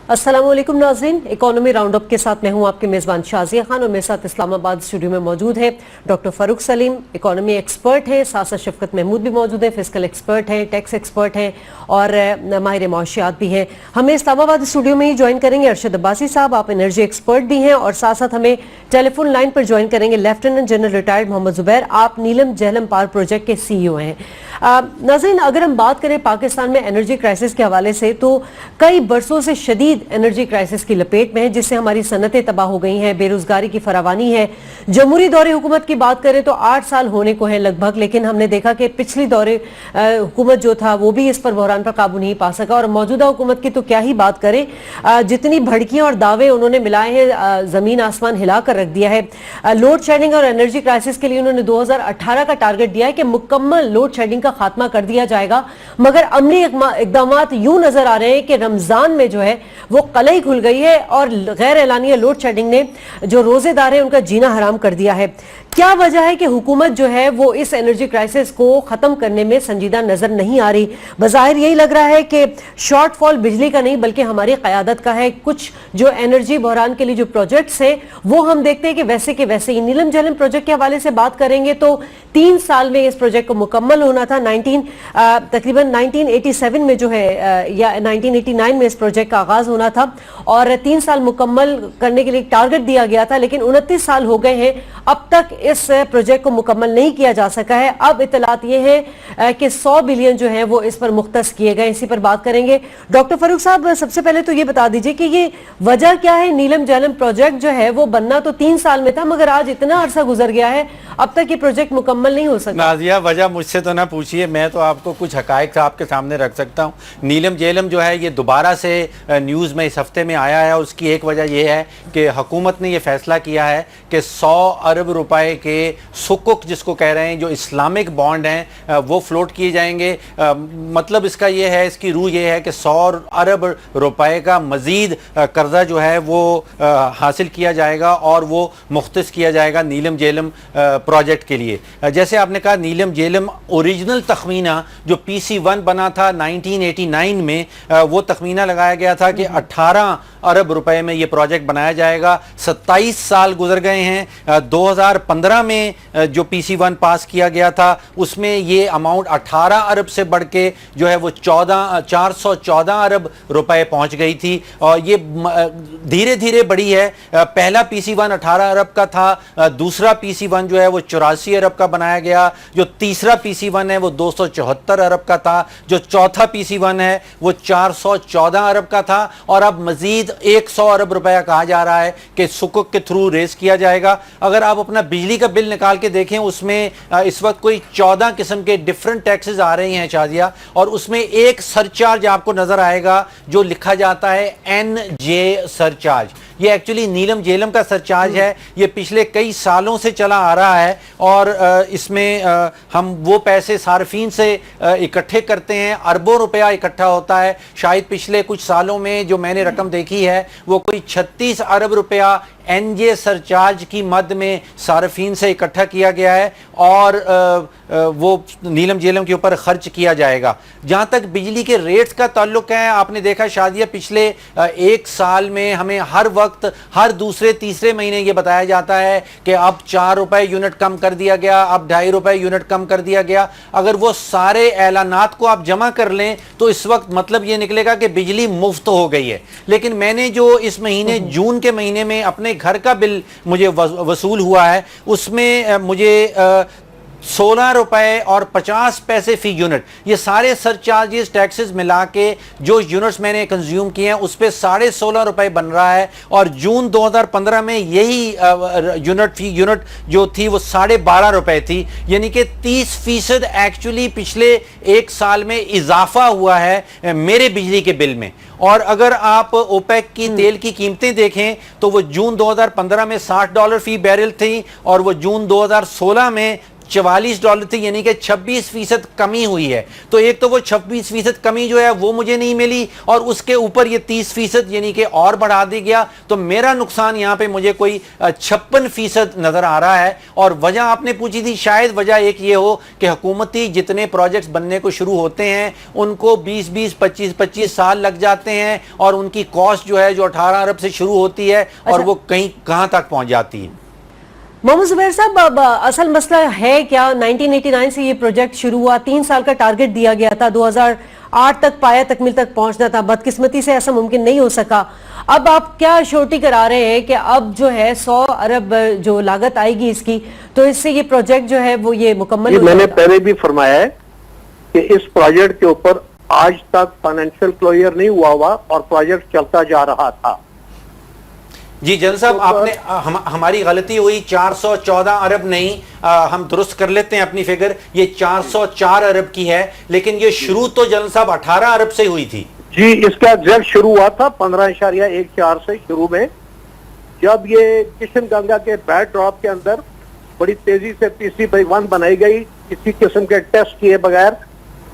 अस्सलामुअलैकुम नाज़रीन, economy round up के साथ मैं हूं आपके मेज़बान शाज़िया खान और मेरे साथ इस्लामाबाद स्टूडियो में मौजूद है doctor Farooq Salim, economy expert है, साथ साथ शफकत महमूद भी मौजूद है, फिस्कल एक्सपर्ट है, टैक्स एक्सपर्ट है और माहिर माशियात भी हैं। हमें इस्लामाबाद स्टूडियो में ही ज्वाइन करेंगे अरशद अब्बासी साहब, आप एनर्जी एक्सपर्ट भी हैं और साथ साथ हमें टेलीफोन लाइन पर ज्वाइन करेंगे lieutenant general retired Mohammad Zubair, आप नीलम झेलम पावर प्रोजेक्ट के CEO हैं। नाज़रीन, अगर हम बात करें पाकिस्तान में एनर्जी क्राइसिस के हवाले से तो कई बरसों से शदीद एनर्जी क्राइसिस की लपेट में है, जिससे हमारी सनतें तबाह हो गई हैं, बेरोजगारी की फरावानी है। जमहूरी दौरे हुकूमत की बात करें तो 8 साल होने को है लगभग, लेकिन हमने देखा कि पिछली दौरे हुकूमत जो था वो भी इस पर बहरान पर काबू नहीं पा सका और मौजूदा हुकूमत की तो क्या ही बात करें, जितनी भड़कियां और दावे उन्होंने मिलाए हैं जमीन आसमान हिला कर रख दिया है। लोड शेडिंग और एनर्जी क्राइसिस के लिए उन्होंने 2018 का टारगेट दिया है कि मुकम्मल लोड शेडिंग का खात्मा कर दिया जाएगा, मगर अमली इकदाम यूं नजर आ रहे हैं कि रमजान में जो है वो कलई खुल गई है और गैर एलानिया लोड शेडिंग ने जो रोजेदार है उनका जीना हराम कर दिया है। क्या वजह है कि हुकूमत जो है वो इस एनर्जी क्राइसिस को खत्म करने में संजीदा नजर नहीं आ रही? बज़ाहिर यही लग रहा है कि शॉर्टफॉल बिजली का नहीं बल्कि हमारी क़यादत का है। कुछ जो एनर्जी बहरान के लिए जो प्रोजेक्ट्स हैं वो हम देखते हैं कि वैसे के वैसे ही। नीलम झेलम प्रोजेक्ट के हवाले से बात करेंगे तो 3 साल में इस प्रोजेक्ट को मुकम्मल होना था। तकरीबन 1987 में जो है या 1989 में इस प्रोजेक्ट का आगाज होना था और 3 साल मुकम्मल करने के लिए टारगेट दिया गया था, लेकिन 29 साल हो गए हैं, अब तक इस प्रोजेक्ट को मुकम्मल नहीं किया जा सका है। अब इतलात ये है कि 100 बिलियन जो है वो इस पर मुख्तस किए गए। इसी पर बात करेंगे। डॉक्टर फारूक साहब, सबसे पहले तो ये बता दीजिए कि ये वजह क्या है? नीलम झेलम प्रोजेक्ट जो है वो बनना तो 3 साल में था, मगर आज इतना अरसा गुजर गया है, अब तक ये प्रोजेक्ट मुकम्मल नहीं हो सका। नाजिया, वजह मुझसे तो ना पूछिए, मैं तो आपको कुछ हकायक आपके सामने रख सकता हूँ। नीलम झेलम जो है ये दोबारा से न्यूज़ में इस हफ्ते में आया है। उसकी एक वजह यह है कि हुकूमत ने यह फैसला किया है कि 100 अरब रुपए के सुकुक जिसको कह रहे हैं, जो इस्लामिक बॉन्ड हैं, वो फ्लोट किए जाएंगे। मतलब इसका ये है, इसकी रूह ये है कि 100 अरब रुपए का मज़ीद कर्जा जो है वो हासिल किया जाएगा और वो मुख्तस किया जाएगा नीलम झेलम प्रोजेक्ट के लिए। जैसे आपने कहा, नीलम झेलम ओरिजिनल तखमीना जो PC1 बना था 1989 में, वो तखमीना लगाया गया था कि 18 अरब रुपए में ये प्रोजेक्ट बनाया जाएगा। 27 साल गुजर गए हैं। 2015 में जो PC1 पास किया गया था उसमें ये अमाउंट 18 अरब से बढ़ के जो है वो 414 अरब रुपए पहुंच गई थी और ये धीरे धीरे बढ़ी है। पहला PC1 18 अरब का था, दूसरा PC1 जो है वो 84 अरब का बनाया गया, जो तीसरा PC1 है वो 274 अरब का था, जो चौथा PC1 है वो 414 अरब का था और अब मजीद 100 अरब रुपया कहा जा रहा है कि सुकुक के थ्रू रेस किया जाएगा। अगर आप अपना बिजली का बिल निकाल के देखें, उसमें इस वक्त कोई 14 किस्म के डिफरेंट टैक्सेस आ रही हैं शाजिया, और उसमें एक सरचार्ज आपको नजर आएगा जो लिखा जाता है NJ सरचार्ज। ये एक्चुअली नीलम झेलम का सरचार्ज है। ये पिछले कई सालों से चला आ रहा है और इसमें हम वो पैसे सार्फिन से इकट्ठे करते हैं, अरबों रुपया इकट्ठा होता है। शायद पिछले कुछ सालों में जो मैंने रकम देखी है वो कोई 36 अरब रुपया NJ सरचार्ज की मद में सार्फिन से इकट्ठा किया गया है और वो नीलम झेलम के ऊपर खर्च किया जाएगा। जहाँ तक बिजली के रेट्स का ताल्लुक है, आपने देखा शादिया, पिछले 1 साल में हमें हर वक्त हर दूसरे तीसरे महीने ये बताया जाता है कि अब 4 रुपए यूनिट कम कर दिया गया, अब 2.5 रुपए यूनिट कम कर दिया गया। अगर वो सारे ऐलानात को आप जमा कर लें तो इस वक्त मतलब ये निकलेगा कि बिजली मुफ्त हो गई है। लेकिन मैंने जो इस महीने जून के महीने में अपने घर का बिल मुझे वसूल हुआ है, उसमें मुझे 16 रुपए और 50 पैसे फी यूनिट, ये सारे सरचार्जेस टैक्सेस मिला के जो यूनिट्स मैंने कंज्यूम किए हैं उस पे 16.5 रुपए बन रहा है। और जून 2015 में यही यूनिट जो थी वो 12.5 रुपए थी, यानी कि 30% एक्चुअली पिछले 1 साल में इजाफा हुआ है मेरे बिजली के बिल में। और अगर आप ओपेक की तेल की कीमतें देखें तो वो जून 2015 में $60 फी बैरल थी और वो जून 2016 में $44 تھی, یعنی کہ 26% کمی ہوئی ہے. تو ایک تو وہ 26% کمی جو ہے وہ مجھے نہیں ملی, اور اس کے اوپر یہ 30% یعنی کہ اور بڑھا دی گیا. تو میرا نقصان یہاں پہ مجھے کوئی 56% نظر آ رہا ہے. اور وجہ آپ نے پوچھی تھی, شاید وجہ ایک یہ ہو کہ حکومتی جتنے پروجیکٹس بننے کو شروع ہوتے ہیں ان کو 25 سال لگ جاتے ہیں, اور ان کی کاسٹ جو ہے جو 18 ارب سے شروع ہوتی ہے اور وہ کہاں تک پہنچ جاتی ہے. محمد زبیر صاحب, اب اصل مسئلہ ہے کیا؟ 1989 سے یہ پروجیکٹ شروع ہوا, 3 سال کا ٹارگٹ دیا گیا تھا, 2008 تک پایا تکمیل تک پہنچنا تھا, بدقسمتی سے ایسا ممکن نہیں ہو سکا. اب آپ کیا شورٹی کرا رہے ہیں کہ اب جو ہے 100 ارب جو لاگت آئے گی اس کی, تو اس سے یہ پروجیکٹ جو ہے وہ یہ مکمل ہو میں جائے نے گا؟ پہلے بھی فرمایا ہے کہ اس پروجیکٹ کے اوپر آج تک فائنینشیل کلوئر نہیں ہوا اور پروجیکٹ چلتا جا رہا تھا. جی جنرل صاحب, آپ نے ہماری غلطی ہوئی, 414 ارب نہیں, ہم درست کر لیتے ہیں اپنی فگر, یہ 404 ارب کی ہے, لیکن یہ شروع تو جنرل صاحب 18 ارب سے ہوئی تھی. جی, اس کا ایگزیکٹ شروع ہوا تھا 15.14 سے شروع میں, جب یہ کشن گنگا کے بیک ڈراپ کے اندر بڑی تیزی سے PC/1 بنائی گئی کسی قسم کے ٹیسٹ کیے بغیر,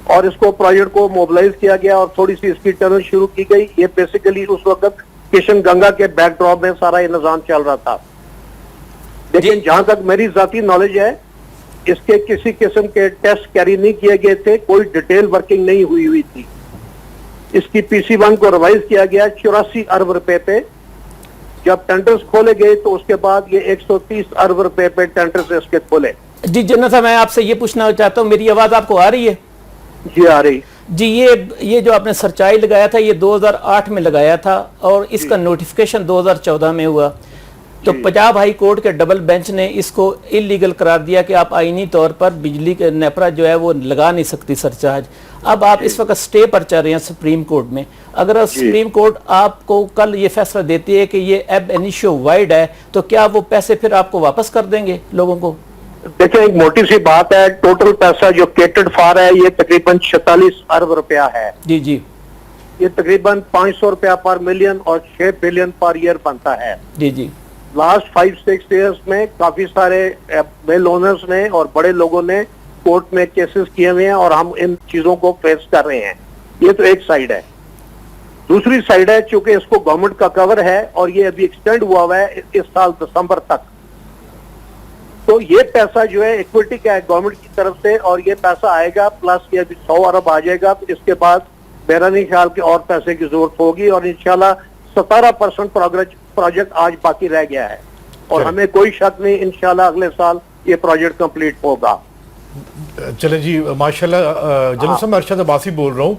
اور اس کو پروجیکٹ کو موبلائز کیا گیا اور تھوڑی سی اس کی ٹرن شروع کی گئی. یہ بیسیکلی اس وقت کشن گنگا کے بیک ڈراپ میں سارا یہ نظام چل رہا تھا. لیکن جہاں تک میری ذاتی نالج ہے, اس کے کسی قسم کے ٹیسٹ کیری نہیں کیے گئے تھے, کوئی ڈیٹیل ورکنگ نہیں ہوئی تھی. اس کی PC/1 کو ریوائز کیا گیا 84 ارب روپے پہ. جب ٹینڈرز کھولے گئے تو اس کے بعد یہ 130 ارب روپے پہ ٹینڈرز اس کے کھولے. جی جنرل صاحب, میں آپ سے یہ پوچھنا چاہتا ہوں, میری آواز آپ کو آ رہی ہے؟ جی آ رہی. جی, یہ جو آپ نے سرچائی لگایا تھا یہ 2008 میں لگایا تھا, اور اس کا نوٹیفیکیشن 2014 میں ہوا. تو پنجاب ہائی کورٹ کے ڈبل بینچ نے اس کو انلیگل قرار دیا کہ آپ آئینی طور پر بجلی کے نیپرا جو ہے وہ لگا نہیں سکتی سرچارج. اب آپ اس وقت سٹے پر چل رہے ہیں سپریم کورٹ میں. اگر سپریم کورٹ آپ کو کل یہ فیصلہ دیتی ہے کہ یہ ایب انیشیو وائڈ ہے, تو کیا وہ پیسے پھر آپ کو واپس کر دیں گے لوگوں کو؟ دیکھیں, ایک موٹی سی بات ہے, ٹوٹل پیسہ جو کیٹڈ فار ہے یہ تقریباً 46 ارب روپیہ ہے. جی جی, یہ تقریباً 500 روپیہ پر ملین اور 6 بلین پر ایئر بنتا ہے. جی جی, لاسٹ 5-6 ایئرس میں کافی سارے مل اونرز نے اور بڑے لوگوں نے کورٹ میں کیسز کیے ہوئے ہیں, اور ہم ان چیزوں کو فیس کر رہے ہیں. یہ تو ایک سائیڈ ہے. دوسری سائیڈ ہے, چونکہ اس کو گورنمنٹ کا کور ہے اور یہ ابھی ایکسٹینڈ ہوا ہے اس سال دسمبر تک, تو یہ پیسہ جو ہے ایکویٹی کا ہے گورنمنٹ کی طرف سے, اور یہ پیسہ آئے گا پلس یہ ابھی 100 ارب آ جائے گا. تو اس کے بعد میرا نہیں خیال کہ اور پیسے کی ضرورت ہوگی, اور انشاءاللہ 17% پروجیکٹ آج باقی رہ گیا ہے, اور ہمیں کوئی شک نہیں انشاءاللہ اگلے سال یہ پروجیکٹ کمپلیٹ ہوگا. چلیں جی, ماشاءاللہ. جنرل صاحب, میں ارشد عباسی بول رہا ہوں.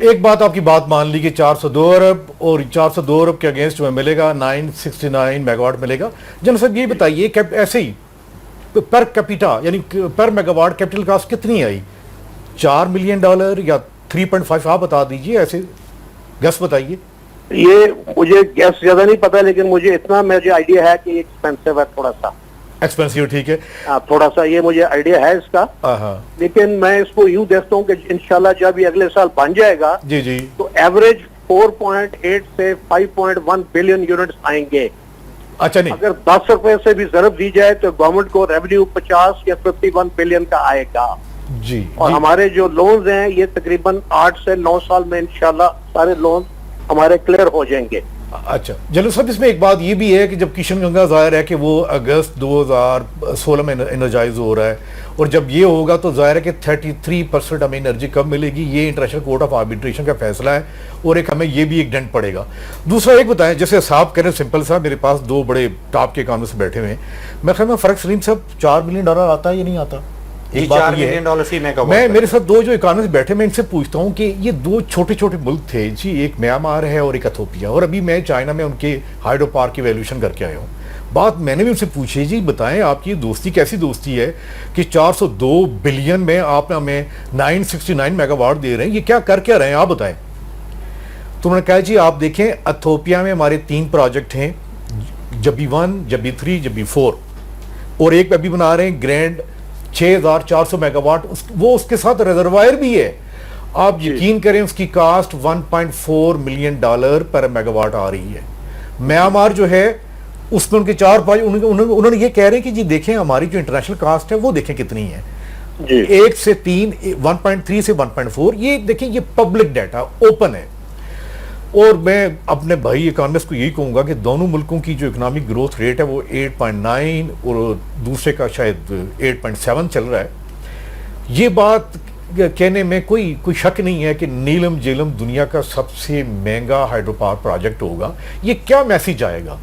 ایک بات آپ کی بات مان لی کہ 402 ارب, اور 402 ارب کے اگینسٹ میں ملے گا 969 میگا واٹ ملے گا. جنرل صاحب یہ بتائیے کہ ایسے ہی پر کیپیٹا یعنی پر میگا واٹ کیپٹل کاسٹ کتنی آئی, $4 ملین یا 3.5؟ آپ بتا دیجئے, ایسے گیس بتائیے. یہ مجھے گیس زیادہ نہیں پتا, لیکن مجھے اتنا مجھے آئیڈیا ہے کہ یہ ایکسپینسو ہے, تھوڑا سا ایکسپینسو. ٹھیک ہے, تھوڑا سا یہ مجھے آئیڈیا ہے اس کا, لیکن میں اس کو یوں دیکھتا ہوں کہ انشاءاللہ جب یہ اگلے سال بن جائے گا جی جی, تو ایوریج 4.8 سے 5.1 بلین یونٹس آئیں گے. اچھا نہیں, اگر 10 روپے سے بھی ضرب دی جائے تو گورنمنٹ کو ریونیو 50 یا 51 بلین کا آئے گا. جی, اور ہمارے جو لونز ہیں یہ تقریباً 8 سے 9 سال میں انشاءاللہ سارے لون ہمارے کلیئر ہو جائیں گے. اچھا جنرل صاحب, اس میں ایک بات یہ بھی ہے کہ جب کشن گنگا ظاہر ہے کہ وہ اگست 2016 میں انرجائز ہو رہا ہے, اور جب یہ ہوگا تو ظاہر ہے کہ 33% ہمیں انرجی کب ملے گی, یہ انٹرنیشنل کورٹ آف آربیٹریشن کا فیصلہ ہے, اور ایک ہمیں یہ بھی ایک ڈنٹ پڑے گا. دوسرا ایک بتائیں, جیسے صاحب کہہ رہے ہیں سمپل صاحب, میرے پاس 2 بڑے ٹاپ کے اکانومسٹ بیٹھے ہوئے ہیں, میں خیال میں فرق سلیم صاحب $4 ملین آتا ہے یا نہیں آتا؟ $4 ملین فی میگا واٹ. میں میرے ساتھ 2 جو اکانومسٹ بیٹھے, میں ان سے پوچھتا ہوں کہ یہ 2 چھوٹے چھوٹے ملک تھے جی, ایک میانمار ہے اور ایک ایتھوپیا, اور ابھی میں چائنا میں ان کے ہائیڈرو پارک کی ویلیوشن کر کے آیا ہوں. بات میں نے بھی ان سے پوچھی, جی بتائیں آپ کی دوستی کیسی دوستی ہے کہ 402 بلین میں آپ ہمیں 969 میگا واٹ دے رہے ہیں, یہ کیا کر کے رہے ہیں آپ بتائیں. تو انہوں نے کہا جی آپ دیکھیں ایتھوپیا میں ہمارے 3 پروجیکٹ ہیں, جبی 1, جبی 3, جبی 4, اور ایک ابھی بنا رہے ہیں گرینڈ 6400 میگا واٹ, وہ اس کے ساتھ ریزروائر بھی ہے. آپ یقین کریں اس کی کاسٹ $1.4 ملین پر میگا واٹ آ رہی ہے. میانمار جو ہے اس میں ان کے 4-5 انہوں نے یہ کہہ رہے ہیں کہ جی دیکھیں ہماری جو انٹرنیشنل کاسٹ ہے وہ دیکھیں کتنی ہے، 1 سے 3 1.3 سے 1.4. یہ دیکھیں یہ پبلک ڈیٹا اوپن ہے. اور میں اپنے بھائی اکانومسٹ کو یہی کہوں گا کہ دونوں ملکوں کی جو اکنامک گروتھ ریٹ ہے وہ 8.9 اور دوسرے کا شاید 8.7 چل رہا ہے. یہ بات کہنے میں کوئی شک نہیں ہے کہ نیلم جیلم دنیا کا سب سے مہنگا ہائیڈرو پاور پروجیکٹ ہوگا. یہ کیا میسج آئے گا؟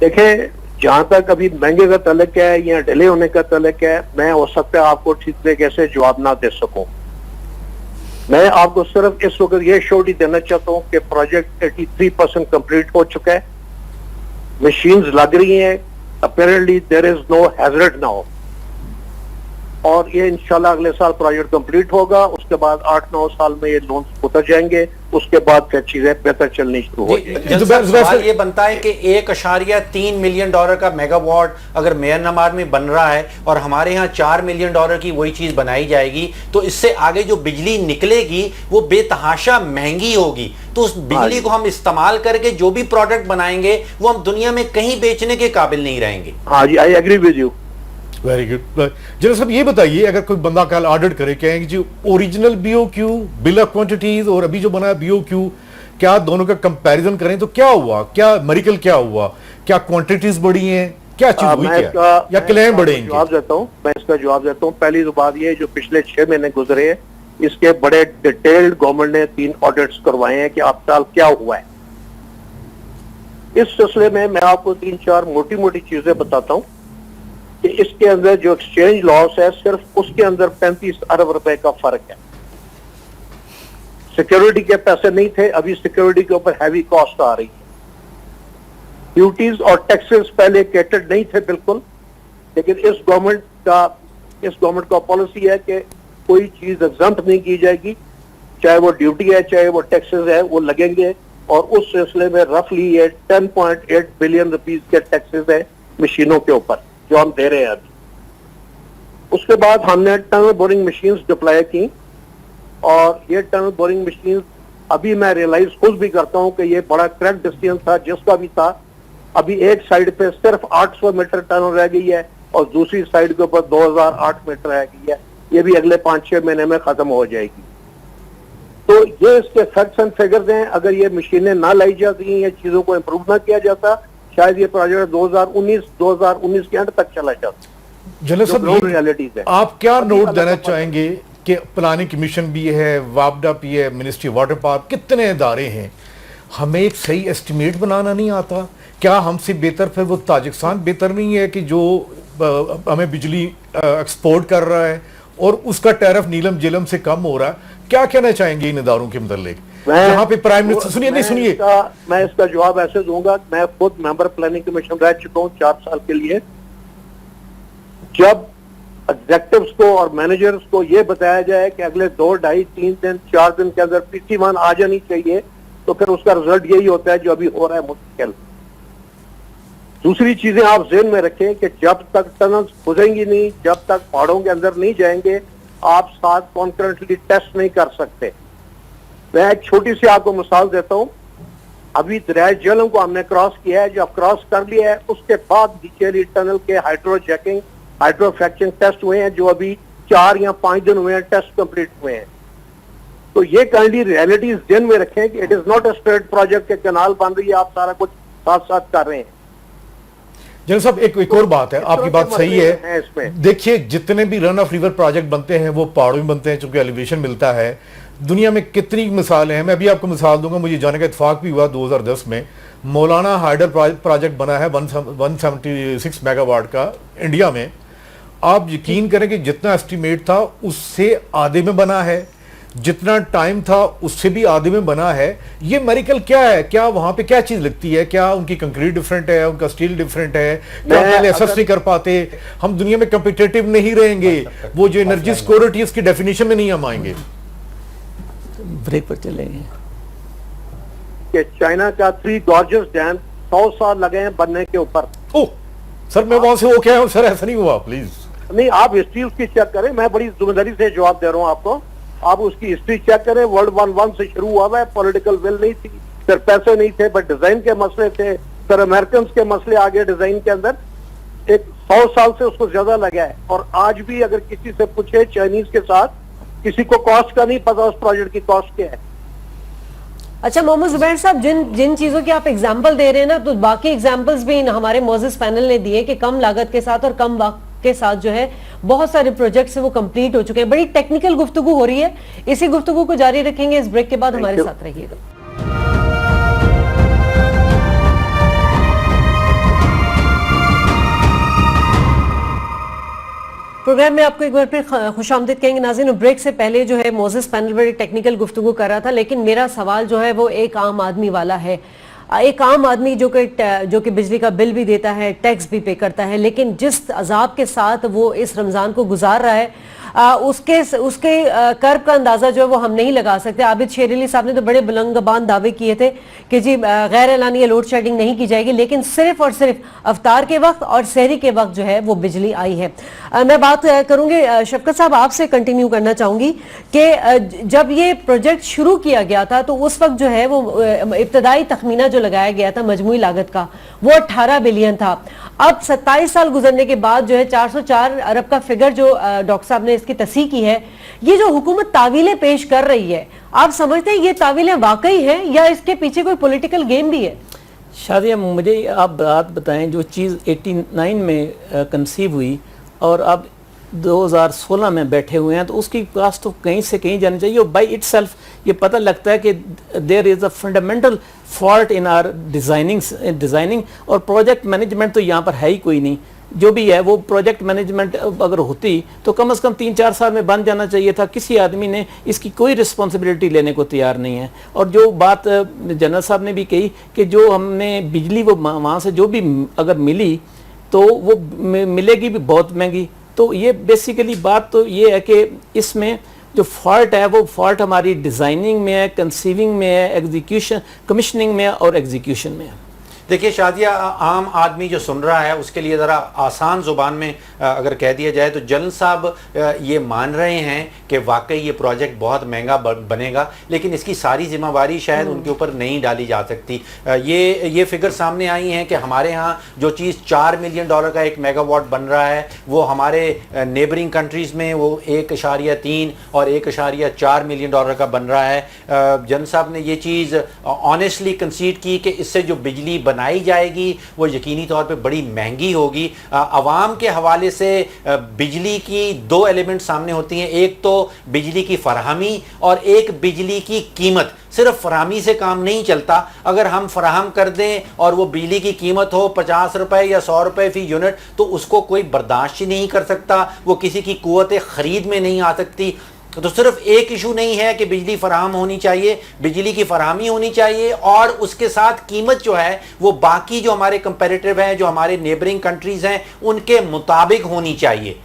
دیکھیں جہاں تک ابھی مہنگے کا تعلق ہے یا ڈیلے ہونے کا تعلق ہے، میں ہو سکتا ہے آپ کو ٹھیک طریقے سے جواب نہ دے سکوں. میں آپ کو صرف اس وقت یہ شورٹی دینا چاہتا ہوں کہ پروجیکٹ 83% کمپلیٹ ہو چکا ہے، مشینز لگ رہی ہیں، apparently there is no hazard now, اور یہ انشاءاللہ اگلے سال پروجیکٹ کمپلیٹ ہوگا. اس کے بعد 8-9 سال میں یہ لونز اتر جائیں گے، اس کے بعد پھر چیزیں بہتر چلنی شروع ہو جائیں گی. سوال یہ بنتا ہے کہ 1.3 ملین ڈالر کا میگا واٹ اگر میانمار میں بن رہا ہے اور ہمارے ہاں 4 ملین ڈالر کی وہی چیز بنائی جائے گی، تو اس سے آگے جو بجلی نکلے گی وہ بے تحاشا مہنگی ہوگی. تو اس بجلی کو ہم استعمال کر کے جو بھی پروڈکٹ بنائیں گے وہ ہم دنیا میں کہیں بیچنے کے قابل نہیں رہیں گے. ہاں جی، I agree with you. Very good. جناب صاحب یہ بتائیے، اگر کوئی بندہ کل آڈٹ کرے کہیں کہ جی original B O Q bill of quantities اور ابھی جو بنا ہے بی او کیو، کیا دونوں کا کمپیریزن کریں تو کیا ہوا؟ کیا میریکل کیا ہوا؟ کیا کوانٹیٹیز بڑھی ہیں؟ کیا چیز ہوئی کیا؟ یا کلیم بڑھے ہیں؟ جواب دیتا ہوں، میں اس کا جواب دیتا ہوں. پہلی تو بات یہ ہے جو پچھلے 6 مہینے گزرے ہیں اس کے بڑے ڈیٹیلڈ گورنمنٹ نے 3 آڈٹس کروائے ہیں کہ اب سال کیا ہوا ہے. اس سلسلے میں آپ کو 3-4 موٹی موٹی چیزیں بتاتا ہوں کہ اس کے اندر جو ایکسچینج لاس ہے صرف اس کے اندر 35 ارب روپے کا فرق ہے. سیکیورٹی کے پیسے نہیں تھے، ابھی سیکیورٹی کے اوپر ہیوی کاسٹ آ رہی ہے. ڈیوٹیز اور ٹیکسز پہلے کیٹرڈ نہیں تھے بالکل، لیکن اس گورنمنٹ کا پالیسی ہے کہ کوئی چیز ایگزمپٹ نہیں کی جائے گی، چاہے وہ ڈیوٹی ہے چاہے وہ ٹیکسز ہے، وہ لگیں گے. اور اس سلسلے میں رفلی یہ 10.8 بلین روپیز کے ٹیکسز ہیں مشینوں کے اوپر جو ہم دے رہے ہیں ابھی. اس کے بعد ہم نے ٹنل بورنگ مشینز ڈپلائی کی، اور یہ ٹنل بورنگ مشینز ابھی میں ریئلائز خود بھی کرتا ہوں کہ یہ بڑا کریکٹ ڈیسیژن تھا جس کا بھی تھا. ابھی ایک سائیڈ پہ صرف 800 میٹر ٹنل رہ گئی ہے اور دوسری سائیڈ کے اوپر 2008 میٹر رہ گئی ہے. یہ بھی اگلے 5-6 مہینے میں ختم ہو جائے گی. تو یہ اس کے فیکٹس اینڈ فگرز ہیں. اگر یہ مشینیں نہ لائی جاتی یا چیزوں کو امپروو نہ کیا جاتا شاید یہ پروجیکٹ 2019 کے اینڈ تک چلا جاتا. جنرل صاحب ریالٹیز ہے. آپ کیا نوٹ دینا چاہیں گے کہ پلاننگ کمیشن بھی ہے، وابڈا بھی ہے، منسٹری واٹر پاور، کتنے ادارے ہیں، ہمیں ایک صحیح ایسٹیمیٹ بنانا نہیں آتا؟ کیا ہم سے بہتر پھر وہ تاجکستان بہتر نہیں ہے کہ جو ہمیں بجلی ایکسپورٹ کر رہا ہے اور اس کا ٹیرف نیلم جیلم سے کم ہو رہا ہے؟ کیا کہنا چاہیں گے ان اداروں کے متعلق جہاں پہ پرائم منسٹر میں اس کا جواب ایسے دوں گا. میں خود ممبر پلاننگ کمیشن رہ چکا ہوں 4 سال کے لیے. جب ایگزیکٹوز کو اور مینیجرز کو یہ بتایا جائے کہ اگلے 2, 2.5, 3 دن 4 دن کے اندر PC1 آ جانی چاہیے تو پھر اس کا رزلٹ یہی ہوتا ہے جو ابھی ہو رہا ہے مشکل. دوسری چیزیں آپ ذہن میں رکھیں کہ جب تک ٹنلز کھدیں گی نہیں، جب تک پہاڑوں کے اندر نہیں جائیں گے، آپ ساتھ کانکرنٹلی ٹیسٹ نہیں کر سکتے. میں ایک چھوٹی سی آپ کو مثال دیتا ہوں. ابھی دریائے جہلم کو ہم نے کراس کیا ہے. جب کراس کر لیا ہے اس کے بعد بیچیلی ٹنل کے ہائیڈرو چیکنگ، ہائیڈرو فریکچرنگ ٹیسٹ ہوئے ہیں جو ابھی 4 یا 5 دن ہوئے ہیں ٹیسٹ کمپلیٹ ہوئے ہیں. تو یہ کائنڈلی ریئلٹیز ذہن میں رکھیں کہ it is not a straight project کہ کنال بن رہی ہے آپ سارا کچھ ساتھ ساتھ کر رہے ہیں. جنرل صاحب ایک اور بات ہے، آپ کی بات صحیح ہے. دیکھیے جتنے بھی رن آف ریور پروجیکٹ بنتے ہیں وہ پہاڑوں میں بنتے ہیں چونکہ ایلیویشن ملتا ہے. دنیا میں کتنی مثالیں ہیں. میں ابھی آپ کو مثال دوں گا، مجھے جانے کا اتفاق بھی ہوا 2010 میں. مولانا ہائیڈر پروجیکٹ بنا ہے 176 میگا واٹ کا انڈیا میں. آپ یقین کریں کہ جتنا اسٹیمیٹ تھا اس سے آدھے میں بنا ہے، جتنا ٹائم تھا اس سے بھی آدھے میں بنا ہے. یہ میریکل کیا ہے؟ کیا وہاں پہ کیا چیز لگتی ہے؟ کیا ان کی کنکریٹ ڈیفرنٹ ہے، ان کا اسٹیل ڈیفرنٹ ہے؟ کیا پہلے اسس نہیں کر پاتے؟ ہم دنیا میں کمپیٹیٹو نہیں رہیں گے. وہ جو انرجی سیکورٹی اس کی ڈیفینیشن میں نہیں ہم آئیں گے. بریک پر چلیں گے کہ چائنا کا 3 گارجز ڈیم 100 سال لگے ہیں بننے کے اوپر. سر میں وہاں سے ہو کے آیا ہوں سر، ایسا نہیں ہوا پلیز. نہیں، آپ ہسٹری اس کی چیک کریں. میں بڑی ذمہ داری سے جواب دے رہا ہوں آپ کو. آپ اس کی ہسٹری چیک کریں. ورلڈ وار 1 سے شروع ہوا ہے، پولیٹیکل ول نہیں تھی. सिर्फ पैसे नहीं थे बट डिजाइन के मसले थे, फिर अमेरिकन के मसले आ गए डिजाइन के अंदर। एक 100 साल से उसको ज्यादा लगा है, और आज भी अगर किसी से पूछे चाइनीज के साथ, किसी को कॉस्ट का नहीं पता उस प्रोजेक्ट की कॉस्ट क्या है। अच्छा मोहम्मद जुबैर साहब, जिन चीजों की आप एग्जांपल दे रहे हैं ना, तो बाकी एग्जांपल्स भी हमारे मोजिस पैनल ने दिए कि कम लागत के साथ और कम वक्त के साथ जो है बहुत सारे प्रोजेक्ट्स वो कंप्लीट हो चुके हैं। बड़ी टेक्निकल गुफ्तगू हो रही है, इसी गुफ्तगू को जारी रखेंगे। इस ब्रेक के बाद हमारे साथ रहिएगा। प्रोग्राम में आपको एक बार फिर खुशामदीद कहेंगे नाज़रीन। ब्रेक से पहले जो है मोजिस पैनल बड़ी टेक्निकल गुफ्तगू कर रहा था, लेकिन मेरा सवाल जो है वो एक आम आदमी वाला है। एक आम आदमी जो कि बिजली का बिल भी देता है, टैक्स भी पे करता है, लेकिन जिस अजाब के साथ वो इस रमज़ान को गुजार रहा है, उसके कर्ब का अंदाजा जो है वो हम नहीं लगा सकते। आबिद शेर अली साहब ने तो बड़े बुलंदबान दावे किए थे कि जी गैर एलानिया लोड शेडिंग नहीं की जाएगी, लेकिन सिर्फ और सिर्फ अफ्तार के वक्त और सहरी के वक्त जो है वो बिजली आई है। मैं बात करूंगी शफकत साहब, आपसे कंटिन्यू करना चाहूंगी कि जब ये प्रोजेक्ट शुरू किया गया था तो उस वक्त जो है वो इब्तदाई तखमीना जो लगाया गया था मजमूई लागत का, वो 18 बिलियन था। अब 27 साल गुजरने के बाद जो है 404 अरब का फिगर जो डॉक्टर साहब ने इसकी तस्हीह की है, ये जो हुकूमत तावीलें पेश कर रही है, आप समझते हैं ये तावीलें वाकई हैं या इसके पीछे कोई पॉलिटिकल गेम भी है? शादिया, मुझे आप बात बताएं, जो चीज़ 89 में कंसीव हुई और अब 2016 में बैठे हुए हैं, तो उसकी कास्ट तो कहीं से कहीं जानी चाहिए। और बाई इटसेल्फ ये पता लगता है कि there is a fundamental fault in our designing और प्रोजेक्ट मैनेजमेंट तो यहाँ पर है ही कोई नहीं। जो भी है वो प्रोजेक्ट मैनेजमेंट अगर होती तो कम से कम 3-4 साल में बन जाना चाहिए था। किसी आदमी ने इसकी कोई रिस्पॉन्सिबिलिटी लेने को तैयार नहीं है। और जो बात जनरल साहब ने भी कही कि जो हमने बिजली वो वहाँ से जो भी अगर मिली तो वो मिलेगी भी बहुत महंगी। तो ये बेसिकली बात तो ये है कि इसमें जो फॉल्ट है वो फॉल्ट हमारी डिज़ाइनिंग में है, कंसीविंग में है, एग्जीक्यूशन कमीशनिंग में है और एग्जीक्यूशन में है। देखिए शादिया, आम आदमी जो सुन रहा है उसके लिए ज़रा आसान ज़ुबान में अगर कह दिया जाए तो जनरल साहब ये मान रहे हैं कि वाकई ये प्रोजेक्ट बहुत महंगा बनेगा, लेकिन इसकी सारी जिम्मेवारी शायद उनके ऊपर नहीं डाली जा सकती। ये फिगर सामने आई हैं कि हमारे यहाँ जो चीज़ $4 मिलियन का 1 मेगावाट बन रहा है, वो हमारे नेबरिंग कंट्रीज़ में वो 1.3 और 1.4 मिलियन डॉलर का बन रहा है। जनरल साहब ने ये चीज़ ऑनेस्टली कंसीड की कि इससे जो बिजली बनाई जाएगी वो यकीनी तौर पे बड़ी महंगी होगी। अवाम के हवाले से बिजली की 2 एलिमेंट सामने होती हैं, एक तो बिजली की फराहमी और एक बिजली की कीमत। सिर्फ फराहमी से काम नहीं चलता, अगर हम फराहम कर दें और वो बिजली की कीमत हो 50 रुपए या 100 रुपए फी यूनिट, तो उसको कोई बर्दाश्त ही नहीं कर सकता, वो किसी की कुव्वत खरीद में नहीं आ सकती। तो सिर्फ एक इशू नहीं है कि बिजली फराहम होनी चाहिए, बिजली की फराहमी होनी चाहिए और उसके साथ कीमत जो है वो बाकी जो हमारे कंपैरेटिव हैं, जो हमारे नेबरिंग कंट्रीज़ हैं, उनके मुताबिक होनी चाहिए।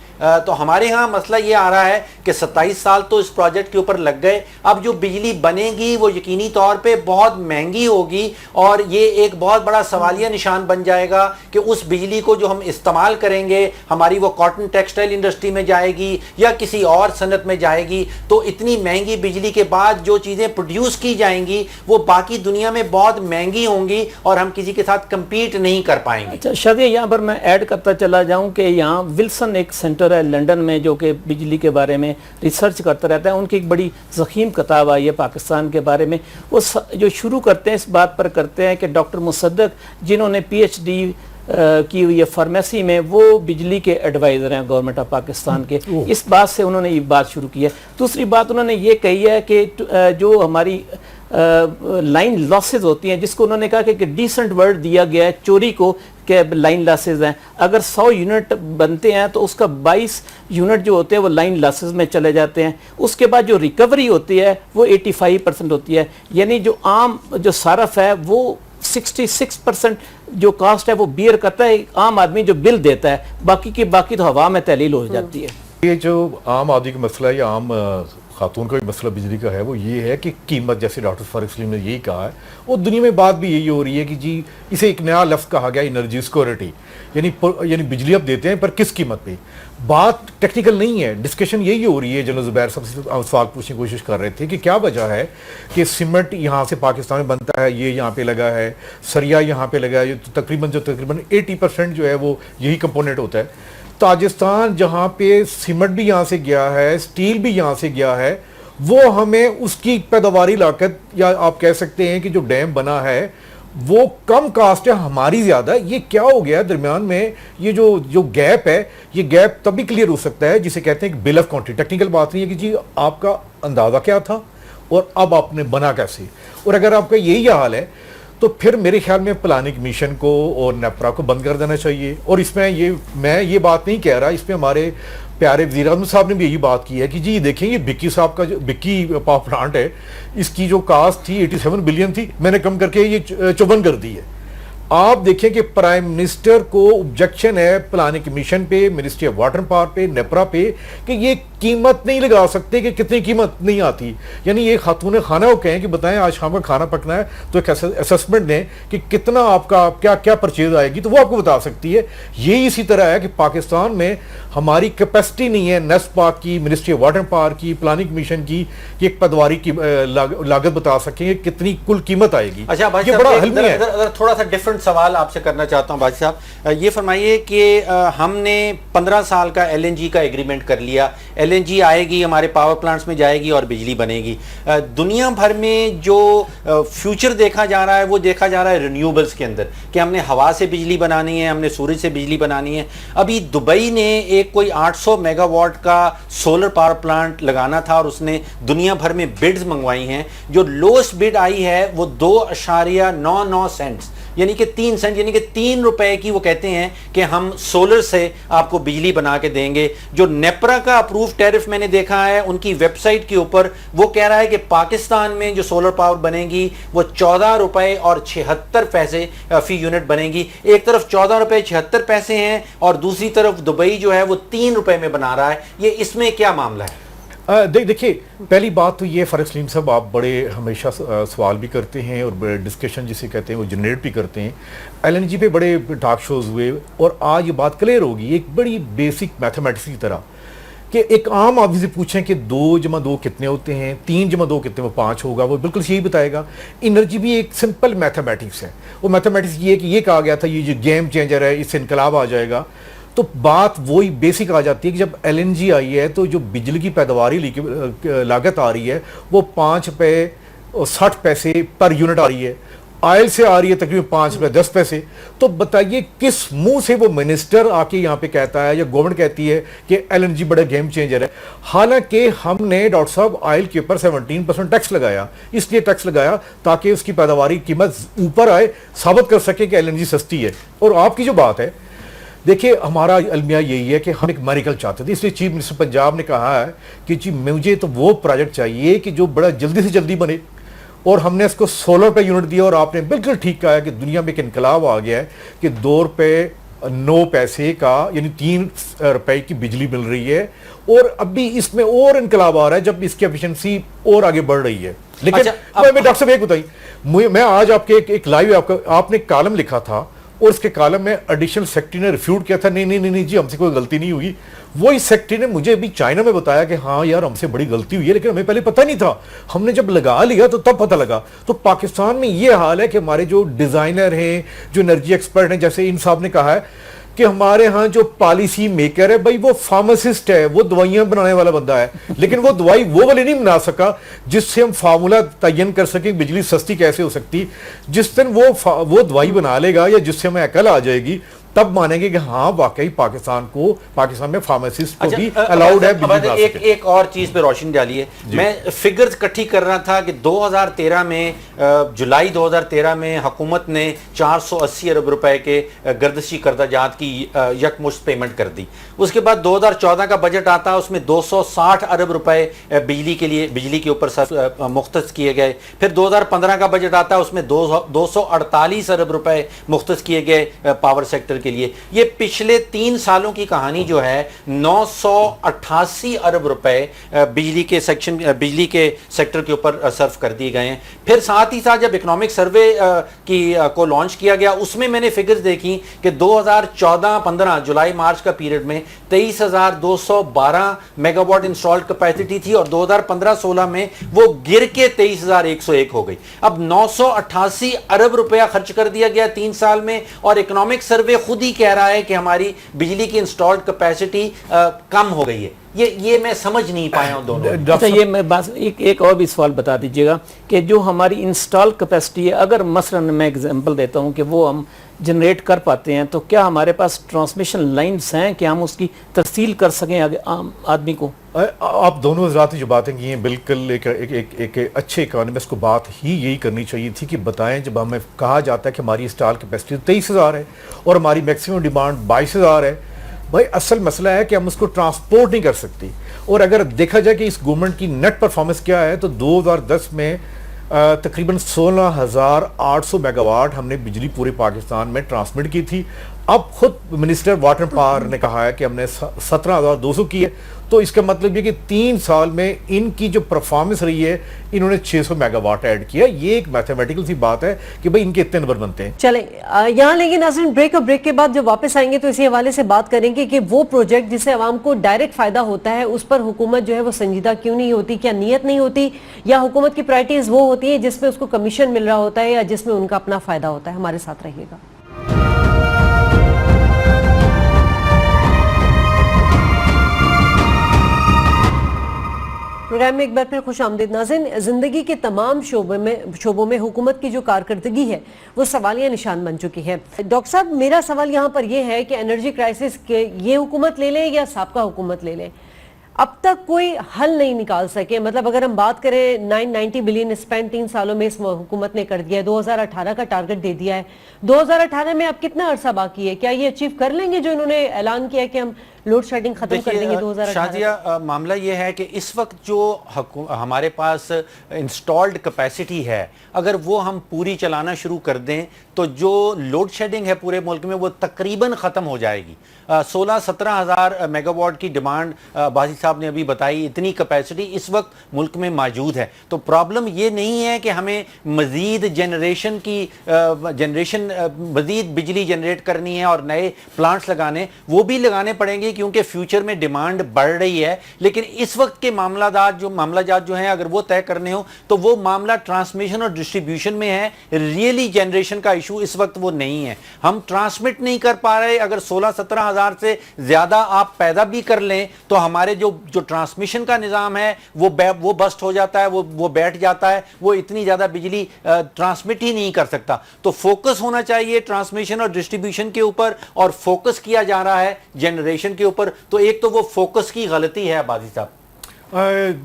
तो हमारे यहाँ मसला ये आ रहा है कि 27 साल तो इस प्रोजेक्ट के ऊपर लग गए। अब जो बिजली बनेगी वो यकीनी तौर पे बहुत महंगी होगी और ये एक बहुत बड़ा सवालिया निशान बन जाएगा कि उस बिजली को जो हम इस्तेमाल करेंगे, हमारी वो कॉटन टेक्सटाइल इंडस्ट्री में जाएगी या किसी और सनत में जाएगी, तो इतनी महंगी बिजली के बाद जो चीज़ें प्रोड्यूस की जाएंगी वो बाकी दुनिया में बहुत महंगी होंगी और हम किसी के साथ कम्पीट नहीं कर पाएंगे। अच्छा शादिया, यहाँ पर मैं ऐड करता चला जाऊँ कि यहाँ विल्सन एक सेंटर है लंदन में जो कि बिजली के बारे में रिसर्च करता रहता है। उनकी एक बड़ी ज़ख़ीम किताब आई है पाकिस्तान के बारे में। वो जो शुरू करते हैं इस बात पर करते हैं कि डॉक्टर मुसद्दक, जिन्होंने PhD की हुई है फार्मेसी में, वो बिजली के एडवाइज़र हैं गवर्नमेंट ऑफ पाकिस्तान के। इस बात से उन्होंने ये बात शुरू की है। दूसरी बात उन्होंने ये कही है कि जो हमारी लाइन लॉसेज होती हैं, जिसको उन्होंने कहा कि डिसेंट वर्ड दिया गया है चोरी को, कि लाइन लॉसेज हैं। अगर 100 यूनिट बनते हैं तो उसका 22 यूनिट जो होते हैं वो लाइन लॉसेज में चले जाते हैं। उसके बाद जो रिकवरी होती है वो 85% होती है, यानी जो आम जो सारफ है वो 66% जो कास्ट है वो बियर करता है आम आदमी जो बिल देता है, बाकी तो हवा में तहलील हो जाती है। ये जो आम आदमी का मसला है या आम खातून का भी मसला बिजली का है वो ये है कि कीमत, जैसे डॉक्टर फारूक सलीम ने यही कहा है, और दुनिया में बात भी यही हो रही है कि जी इसे एक नया लफ्ज़ कहा गया एनर्जी सिक्योरिटी, यानी बिजली अब देते हैं पर किस कीमत पे। बात टेक्निकल नहीं है, डिस्कशन यही हो रही है। जनरल जुबैर साहब से सवाल पूछने की कोशिश कर रहे थे कि क्या वजह है कि सीमेंट यहाँ से पाकिस्तान में बनता है, ये यहाँ पे लगा है, सरिया यहाँ पे लगा है, तो तकरीबन 80% जो है वो यही कंपोनेंट होता है। ताजिस्तान जहाँ पे सीमेंट भी यहाँ से गया है, स्टील भी यहाँ से गया है, वो हमें उसकी पैदावारी लागत, या आप कह सकते हैं कि जो डैम बना है वो कम कास्ट है, हमारी ज़्यादा है। ये क्या हो गया दरमियान में, ये जो गैप है, ये गैप तभी क्लियर हो सकता है जिसे कहते हैं कि बिल ऑफ क्वांटिटी। टेक्निकल बात नहीं है कि जी आपका अंदाज़ा क्या था और अब आपने बना कैसे, और अगर आपका यही हाल है तो फिर मेरे ख्याल में प्लानिंग कमीशन को और नेपरा को बंद कर देना चाहिए। और इसमें मैं ये बात नहीं कह रहा, इसमें हमारे प्यारे वज़ीर आज़म साहब ने भी यही बात की है कि जी देखें, ये बिक्की साहब का जो बिक्की पावर प्लांट है, इसकी जो कास्ट थी 87 बिलियन थी, मैंने कम करके ये 54 कर दी है। आप देखें कि प्राइम मिनिस्टर को ऑब्जेक्शन है प्लानिंग कमीशन पे, मिनिस्ट्री ऑफ वाटर पावर पे, नेपरा पे, कि ये कीमत नहीं लगा सकते कि कितनी कीमत नहीं आती। यानी ये खातून खाना को कहें कि बताएं आज शाम का खाना पकना है तो एक असेसमेंट दें कि कितना आपका क्या क्या परचेज आएगी, तो वो आपको बता सकती है। यही इसी तरह है कि पाकिस्तान में हमारी कैपेसिटी नहीं है नेस्पा की, मिनिस्ट्री ऑफ वाटर पावर की, प्लानिंग कमीशन की, कि एक पदवारी की लागत बता सकेंगे कितनी कुल कीमत आएगी। अच्छा भाई ये साहब, बड़ा हल्मी है। थोड़ा सा डिफरेंट सवाल आपसे करना चाहता हूं भाई साहब, ये फरमाइए कि हमने 15 साल का एलएनजी का एग्रीमेंट कर लिया, एलएनजी आएगी, हमारे पावर प्लांट्स में जाएगी और बिजली बनेगी। दुनिया भर में जो फ्यूचर देखा जा रहा है वो देखा जा रहा है रिन्यूएबल्स के अंदर, कि हमने हवा से बिजली बनानी है, हमने सूरज से बिजली बनानी है। अभी दुबई ने एक कोई 800 मेगावाट का सोलर पावर प्लांट लगाना था और उसने दुनिया भर में बिड्स मंगवाई हैं। जो लोएस्ट बिड आई है वो 2.99 सेंट्स, यानी कि 3 सेंट, यानी कि 3 रुपए की वो कहते हैं कि हम सोलर से आपको बिजली बना के देंगे। जो नेपरा का अप्रूव टैरिफ मैंने देखा है उनकी वेबसाइट के ऊपर, वो कह रहा है कि पाकिस्तान में जो सोलर पावर बनेगी वो 14 रुपए और 76 पैसे फी यूनिट बनेगी। एक तरफ 14 रुपए 76 पैसे हैं और दूसरी तरफ दुबई जो है वो 3 रुपए में बना रहा है। ये इसमें क्या मामला है? देखिए, पहली बात तो ये फ़ारूक सलीम साहब, आप बड़े हमेशा सवाल भी करते हैं और बड़े डिस्कशन जिसे कहते हैं वो जनरेट भी करते हैं। एलएनजी पे बड़े टॉक शोज़ हुए और आज ये बात क्लियर होगी एक बड़ी बेसिक मैथमेटिक्स की तरह, कि एक आम आदमी से पूछें कि 2 जमा 2 कितने होते हैं, 3 जमा 2 कितने, वो 5 होगा, वो बिल्कुल यही बताएगा। एनर्जी भी एक सिंपल मैथमेटिक्स है। वो मैथमेटिक्स ये है कि ये कहा गया था ये जो गेम चेंजर है, इससे इनकलाब आ जाएगा। तो बात वही बेसिक आ जाती है कि जब एलएनजी आई है तो जो बिजली की पैदावारी लागत आ रही है वो 5 रुपये और 60 पैसे पर यूनिट आ रही है, ऑयल से आ रही है तकरीबन 5 रुपये 10 पैसे। तो बताइए किस मुंह से वो मिनिस्टर आके यहाँ पे कहता है या गवर्नमेंट कहती है कि एलएनजी बड़ा गेम चेंजर है। हालांकि हमने डॉक्टर साहब ऑयल के ऊपर 17% टैक्स लगाया, इसलिए टैक्स लगाया ताकि उसकी पैदावारी कीमत ऊपर आए, साबित कर सके कि एलएनजी सस्ती है। और आपकी जो बात है, देखिए हमारा अलमिया यही है कि हम एक मेरिकल चाहते थे, इसलिए चीफ मिनिस्टर पंजाब ने कहा है कि जी मुझे तो वो प्रोजेक्ट चाहिए कि जो बड़ा जल्दी से जल्दी बने, और हमने इसको 16 रुपये यूनिट दिया। और आपने बिल्कुल ठीक कहा है कि दुनिया में एक इनकलाब आ गया है कि 2 रुपये 9 पैसे का यानी 3 रुपए की बिजली मिल रही है। और अभी इसमें और इनकलाब आ रहा है जब इसकी एफिशिएंसी और आगे बढ़ रही है। लेकिन मैं डॉक्टर साहब एक बताइए, मैं आज आपके एक लाइव आपने कॉलम लिखा था और उसके कॉलम में एडिशनल सेक्रेटरी ने रिफ्यूट किया था, नहीं जी हमसे कोई गलती नहीं हुई। वही सेक्रेटरी ने मुझे अभी चाइना में बताया कि हाँ यार हमसे बड़ी गलती हुई है, लेकिन हमें पहले पता नहीं था, हमने जब लगा लिया तो तब पता लगा। तो पाकिस्तान में ये हाल है कि हमारे जो डिजाइनर हैं, जो एनर्जी एक्सपर्ट हैं, जैसे इन साहब ने कहा है कि हमारे यहाँ जो पॉलिसी मेकर है भाई वो फार्मासिस्ट है, वो दवाइयां बनाने वाला बंदा है, लेकिन वो दवाई वो वाली नहीं बना सका जिससे हम फार्मूला तयन कर सके बिजली सस्ती कैसे हो सकती। जिस दिन वो दवाई बना लेगा या जिससे हमें अकल आ जाएगी तब मानेंगे कि हाँ वाकई पाकिस्तान में फार्मासिस्ट को भी अलाउड है। एक और चीज पे रोशनी डालिए। मैं फिगर्स इकट्ठी कर रहा था कि 2013 में जुलाई 2013 में हुकूमत ने 480 अरब रुपए के गर्दशी कर्जाजात की यकमुश्त पेमेंट कर दी। उसके बाद 2014 का बजट आता है, उसमें 260 अरब रुपए बिजली के ऊपर मुख्तस किए गए। फिर 2015 का बजट आता है, उसमें 248 अरब रुपए मुख्तस किए गए पावर सेक्टर کے لیے. یہ پچھلے 3 سالوں کی کہانی جو ہے 988 ارب روپے بجلی کے سیکٹر کے اوپر صرف کر دیے گئے ہیں. پھر ساتھ ہی ساتھ جب اکنامک سروے کو لانچ کیا گیا اس میں میں نے فگرز دیکھی کہ 2014-15 جولائی مارچ کا پیریڈ میں 23,212 میگا واٹ انسٹالڈ کیپیسٹی تھی اور 2015-16 میں وہ گر کے 23,101 ہو گئی. اب 988 ارب روپیہ خرچ کر دیا گیا 3 سال میں اور اکنامک سروے خود ہی کہہ رہا ہے کہ ہماری بجلی کی انسٹالڈ کیپیسٹی کم ہو گئی ہے. یہ میں سمجھ نہیں پایا ہوں دونوں. اچھا یہ میں ایک اور بھی سوال بتا دیجئے گا کہ جو ہماری انسٹال کیپیسٹی ہے اگر مثلا میں ایگزامپل دیتا ہوں کہ وہ ہم جنریٹ کر پاتے ہیں تو کیا ہمارے پاس ٹرانسمیشن لائنز ہیں کہ ہم اس کی ترسیل کر سکیں عام آدمی کو؟ آپ دونوں حضرات جو باتیں کی ہیں بالکل ایک اچھے اکانومسٹ کو بات ہی یہی کرنی چاہیے تھی کہ بتائیں جب ہمیں کہا جاتا ہے کہ ہماری انسٹال کیپیسٹی 23,000 ہے اور ہماری میکسیمم ڈیمانڈ 22,000 ہے. بھائی اصل مسئلہ ہے کہ ہم اس کو ٹرانسپورٹ نہیں کر سکتی. اور اگر دیکھا جائے کہ اس گورنمنٹ کی نیٹ پرفارمنس کیا ہے تو 2010 میں تقریباً 16,800 میگا واٹ ہم نے بجلی پورے پاکستان میں ٹرانسمٹ کی تھی. اب خود منسٹر واٹر پاور نے کہا ہے کہ ہم نے 17,200 کی ہے. تو اس کا مطلب یہ کہ 3 سال میں ان کی جو پرفارمنس رہی ہے انہوں نے 600 میگا واٹ ایڈ کیا. یہ ایک میتھمیٹیکل سی بات ہے کہ بھئی ان کے اتنے نمبر بنتے ہیں. چلیں یہاں لیکن ناظرین بریک اور بریک کے بعد جب واپس آئیں گے تو اسی حوالے سے بات کریں گے کہ وہ پروجیکٹ جسے عوام کو ڈائریکٹ فائدہ ہوتا ہے اس پر حکومت جو ہے وہ سنجیدہ کیوں نہیں ہوتی؟ کیا نیت نہیں ہوتی یا حکومت کی پرائرٹیز وہ ہوتی ہیں جس میں اس کو کمیشن مل رہا ہوتا ہے یا جس میں ان کا اپنا فائدہ ہوتا ہے؟ ہمارے ساتھ رہیے گا. پروگرام میں ایک بار پھر خوش آمدید ناظرین. زندگی کے تمام شعبوں میں حکومت کی جو کارکردگی ہے وہ سوالیہ نشان بن چکی ہے. ڈاکٹر صاحب میرا سوال یہاں پر یہ ہے کہ انرجی کرائسس کے یہ حکومت لے لیں یا سابقہ حکومت لے لیں اب تک کوئی حل نہیں نکال سکے. مطلب اگر ہم بات کریں 990 بلین اسپینڈ 3 سالوں میں اس حکومت نے کر دیا ہے, 2018 کا ٹارگٹ دے دیا ہے. 2018 میں اب کتنا عرصہ باقی ہے؟ کیا یہ اچیو کر لیں گے جو انہوں نے اعلان کیا ہے کہ ہم لوڈ شیڈنگ ختم کر دیں گے 2018؟ شازیہ معاملہ یہ ہے کہ اس وقت جو ہمارے پاس انسٹالڈ کیپیسٹی ہے اگر وہ ہم پوری چلانا شروع کر دیں تو جو لوڈ شیڈنگ ہے پورے ملک میں وہ تقریباً ختم ہو جائے گی. 16-17 ہزار میگا واٹ کی ڈیمانڈ بازی صاحب نے ابھی بتائی, اتنی کیپیسٹی اس وقت ملک میں موجود ہے. تو پرابلم یہ نہیں ہے کہ ہمیں مزید مزید بجلی جنریٹ کرنی ہے اور نئے پلانٹس لگانے, وہ بھی لگانے پڑیں گے کیونکہ فیوچر میں ڈیمانڈ بڑھ رہی ہے. لیکن اس وقت کے معاملہ جات جو ہیں اگر وہ طے کرنے ہوں تو وہ معاملہ ٹرانسمیشن اور ڈسٹریبیوشن میں ہے. ریئلی جنریشن کا ایشو اس وقت وہ نہیں ہے. ہم ٹرانسمٹ نہیں کر پا رہے. اگر 16-17 ہزار سے زیادہ آپ پیدا بھی کر لیں تو ہمارے جو ٹرانسمیشن کا نظام ہے وہ بسٹ ہو جاتا ہے, وہ بیٹھ جاتا ہے, وہ اتنی زیادہ بجلی ٹرانسمٹ ہی نہیں کر سکتا. تو فوکس ہونا چاہیے ٹرانسمیشن اور ڈسٹریبیوشن کے اوپر اور فوکس کیا جا رہا ہے جنریشن کے اوپر. تو ایک تو وہ فوکس کی غلطی ہے بازی صاحب.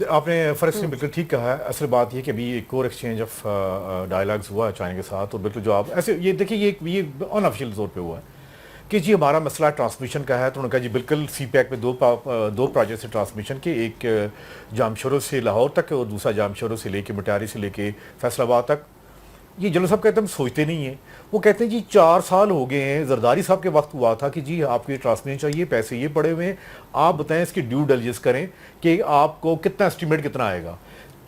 آپ نے فرض نے بالکل ٹھیک کہا ہے. اصل بات یہ کہ ابھی ایک اور ایکسچینج آف ڈائلاگز ہوا ہے چائنا کے ساتھ, اور بالکل جو آپ ایسے یہ دیکھیے یہ ان آفیشیل طور پہ ہوا ہے کہ جی ہمارا مسئلہ ٹرانسمیشن کا ہے. تو انہوں نے کہا جی بالکل سی پیک میں دو پروجیکٹس ہیں ٹرانسمیشن کے, ایک جامشورو سے لاہور تک اور دوسرا جامشورو سے لے کے مٹیاری سے لے کے فیصل آباد تک. یہ جنرل صاحب کہتے ہیں ہم سوچتے نہیں ہیں. وہ کہتے ہیں جی 4 سال ہو گئے ہیں, زرداری صاحب کے وقت ہوا تھا کہ جی آپ کو یہ ٹرانسمیشن چاہیے, پیسے یہ پڑے ہوئے ہیں, آپ بتائیں اس کی ڈیو ڈیلیجنس کریں کہ آپ کو کتنا اسٹیمیٹ کتنا آئے گا.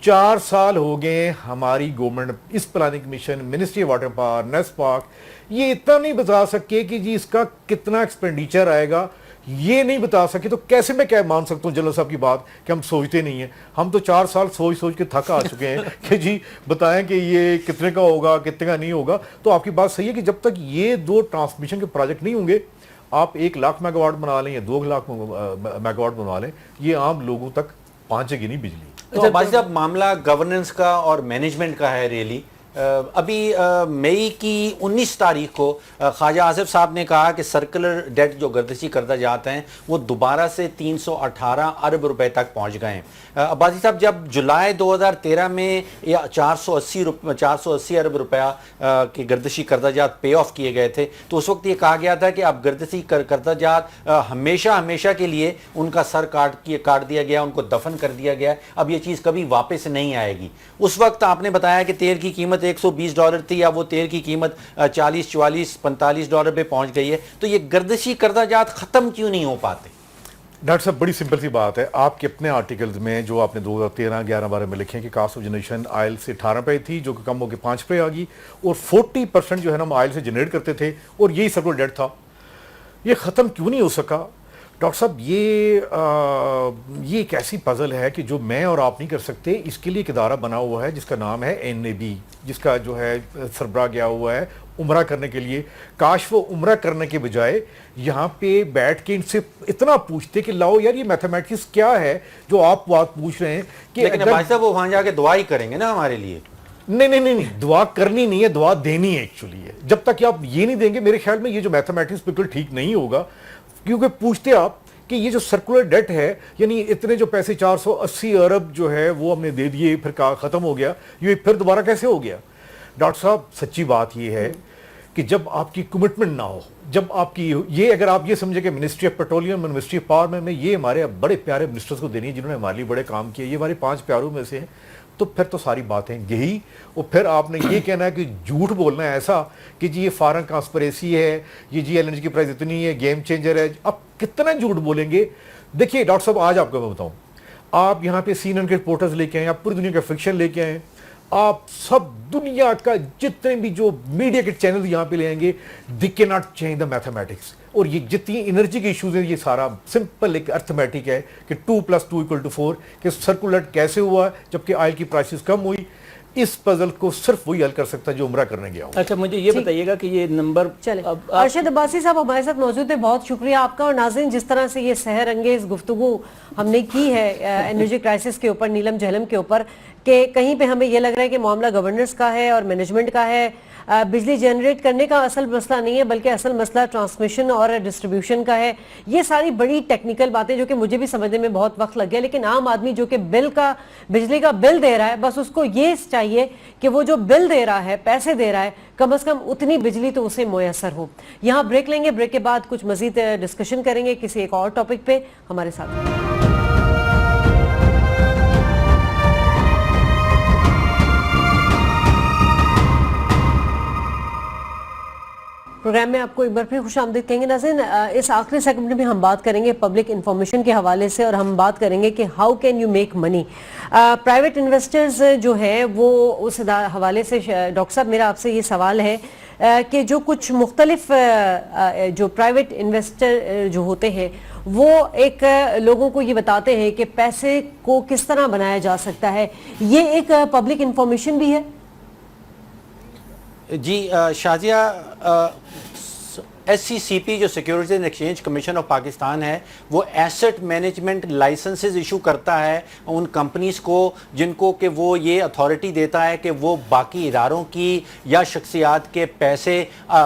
4 سال ہو گئے ہماری گورنمنٹ, اس planning commission, ministry of water power, Nespak, یہ اتنا نہیں بتا سکے کہ جی اس کا کتنا ایکسپینڈیچر آئے گا, یہ نہیں بتا سکے. تو کیسے میں کیا مان سکتا ہوں جنرل صاحب کی بات کہ ہم سوچتے نہیں ہیں. ہم تو 4 سال سوچ کے تھک آ چکے ہیں کہ جی بتائیں کہ یہ کتنے کا ہوگا کتنے کا نہیں ہوگا. تو آپ کی بات صحیح ہے کہ جب تک یہ 2 ٹرانسمیشن کے پروجیکٹ نہیں ہوں گے, آپ 1 لاکھ میگا واٹ بنا لیں یا 2 لاکھ میگا واٹ بنا لیں, یہ عام لوگوں تک پہنچے گی نہیں بجلی. تو بھائی صاحب معاملہ گورننس کا اور مینجمنٹ کا ہے ریئلی. ابھی مئی کی 19 تاریخ کو خواجہ آصف صاحب نے کہا کہ سرکولر ڈیٹ جو گردشی کردہ جاتے ہیں وہ دوبارہ سے 318 ارب روپے تک پہنچ گئے ہیں. عباسی صاحب جب جولائی 2013 میں 480 ارب روپیہ کے گردشی کردہ جات پے آف کیے گئے تھے تو اس وقت یہ کہا گیا تھا کہ اب گردشی کردہ جات ہمیشہ کے لیے ان کا سر کاٹ دیا گیا, ان کو دفن کر دیا گیا. اب یہ چیز کبھی واپس نہیں آئے گی. اس وقت آپ نے بتایا کہ تیل کی قیمت $120 تھی یا وہ تیل کی قیمت 40 44 45 ڈالر پہ پہنچ گئی ہے, تو یہ گردشی قرضہ جات ختم کیوں نہیں ہو پاتے؟ ڈاکٹر صاحب بڑی سمپل سی بات ہے, آپ کے اپنے آرٹیکلز میں جو آپ نے 2013 11 12 میں لکھے ہیں کہ کاسٹ آف جنریشن آئل سے 18 پہ تھی جو کہ کم ہو کے 5 پہ آ گئی, اور 40% جو ہے نا ہم آئل سے جنریٹ کرتے تھے, اور یہی سرکولر ڈیٹ تھا. یہ ختم کیوں نہیں ہو سکا؟ ڈاکٹر صاحب یہ ایک ایسی پزل ہے کہ جو میں اور آپ نہیں کر سکتے. اس کے لیے ایک ادارہ بنا ہوا ہے جس کا نام ہے NAB, جس کا جو ہے سربراہ گیا ہوا ہے عمرہ کرنے کے لیے. کاش وہ عمرہ کرنے کے بجائے یہاں پہ بیٹھ کے ان سے اتنا پوچھتے کہ لاؤ یار یہ میتھمیٹکس کیا ہے جو آپ بات پوچھ رہے ہیں کہ لیکن بھائی صاحب وہ وہاں جا کے دعا ہی کریں گے نا ہمارے لیے. نہیں, دعا کرنی نہیں ہے, دعا دینی ہے ایکچولی ہے. جب تک کہ آپ یہ نہیں دیں گے میرے خیال میں یہ جو میتھمیٹکس بالکل ٹھیک نہیں ہوگا. کیونکہ پوچھتے آپ کہ یہ جو سرکولر ڈیٹ ہے, یعنی اتنے جو پیسے 480 ارب جو ہے وہ ہم نے دے دیے, پھر ختم ہو گیا, یہ پھر دوبارہ کیسے ہو گیا؟ ڈاکٹر صاحب سچی بات یہ ہے کہ جب آپ کی کمٹمنٹ نہ ہو, جب آپ کی یہ اگر آپ یہ سمجھے کہ منسٹری آف پیٹرولیم اور منسٹری آف پاور میں یہ ہمارے بڑے پیارے منسٹرز کو دینی ہے جنہوں نے ہمارے لیے بڑے کام کیے, یہ ہمارے 5 پیاروں میں سے ہیں, تو پھر تو ساری باتیں یہی. اور پھر آپ نے یہ کہنا ہے کہ جھوٹ بولنا ہے ایسا کہ جی یہ فارن کانسپریسی ہے, یہ جی LNG کی پرائز اتنی ہے, گیم چینجر ہے. آپ کتنا جھوٹ بولیں گے؟ دیکھیے ڈاکٹر صاحب آج آپ کو میں بتاؤں, آپ یہاں پہ CNN کے رپورٹرز لے کے آئیں, آپ پوری دنیا کا فکشن لے کے آئیں, آپ سب دنیا کا جتنے بھی جو میڈیا کے چینل یہاں پہ لے آئیں گے, they can not change the mathematics. اور یہ جتنی انرجی کے ایشوز ہیں یہ سارا سمپل ایک ارتھمیٹک ہے کہ 2 + 2 = 4 کہ سرکولر کیسے ہوا جبکہ آئل کی پرائسز کم ہوئی. اس پزل کو صرف وہی حل کر سکتا ہے جو عمرہ کرنے گیا ہوں. اچھا مجھے یہ بتائیے گا کہ یہ نمبر ارشد عباسی صاحب ہمارے ساتھ موجود ہیں, بہت شکریہ آپ کا. اور ناظرین جس طرح سے یہ سحر انگیز گفتگو ہم نے کی ہے انرجی کرائسس کے اوپر, نیلم جہلم کے اوپر, کہ کہیں پہ ہمیں یہ لگ رہا ہے کہ معاملہ گورننس کا ہے اور مینجمنٹ کا ہے. بجلی جنریٹ کرنے کا اصل مسئلہ نہیں ہے بلکہ اصل مسئلہ ٹرانسمیشن اور ڈسٹریبیوشن کا ہے. یہ ساری بڑی ٹیکنیکل باتیں جو کہ مجھے بھی سمجھنے میں بہت وقت لگ گیا, لیکن عام آدمی جو کہ بجلی کا بل دے رہا ہے, بس اس کو یہ چاہیے کہ وہ جو بل دے رہا ہے, پیسے دے رہا ہے, کم از کم اتنی بجلی تو اسے میسر ہو. یہاں بریک لیں گے, بریک کے بعد کچھ مزید ڈسکشن کریں گے کسی ایک اور ٹاپک پہ. ہمارے ساتھ پروگرام میں آپ کو ایک بار پھر خوش آمدید کہیں گے. ناظرین اس آخری سیگمنٹ میں ہم بات کریں گے پبلک انفارمیشن کے حوالے سے, اور ہم بات کریں گے کہ how can you make money. Private investors جو ہیں وہ اس حوالے سے ڈاکٹر صاحب میرا آپ سے یہ سوال ہے کہ جو کچھ مختلف جو پرائیویٹ انویسٹر جو ہوتے ہیں وہ ایک لوگوں کو یہ بتاتے ہیں کہ پیسے کو کس طرح بنایا جا سکتا ہے, یہ ایک پبلک انفارمیشن بھی ہے. جی شازیہ, SCCP جو securities and exchange commission of Pakistan ہے وہ ایسٹ مینجمنٹ لائسنسز ایشو کرتا ہے ان کمپنیز کو جن کو کہ وہ یہ اتھارٹی دیتا ہے کہ وہ باقی اداروں کی یا شخصیات کے پیسے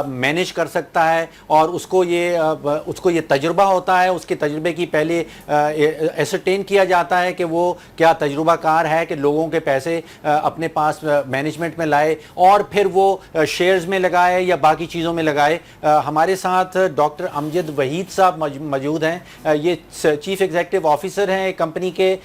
مینیج کر سکتا ہے, اور اس کو یہ تجربہ ہوتا ہے, اس کے تجربے کی پہلے ایسرٹین کیا جاتا ہے کہ وہ کیا تجربہ کار ہے کہ لوگوں کے پیسے اپنے پاس مینجمنٹ میں لائے اور پھر وہ شیئرز میں لگائے یا باقی چیزوں میں لگائے. ہمارے ساتھ ڈاکٹر امجد وحید صاحب موجود ہیں, یہ چیف ایگزیکٹو آفیسر ہیں ایک کمپنی کے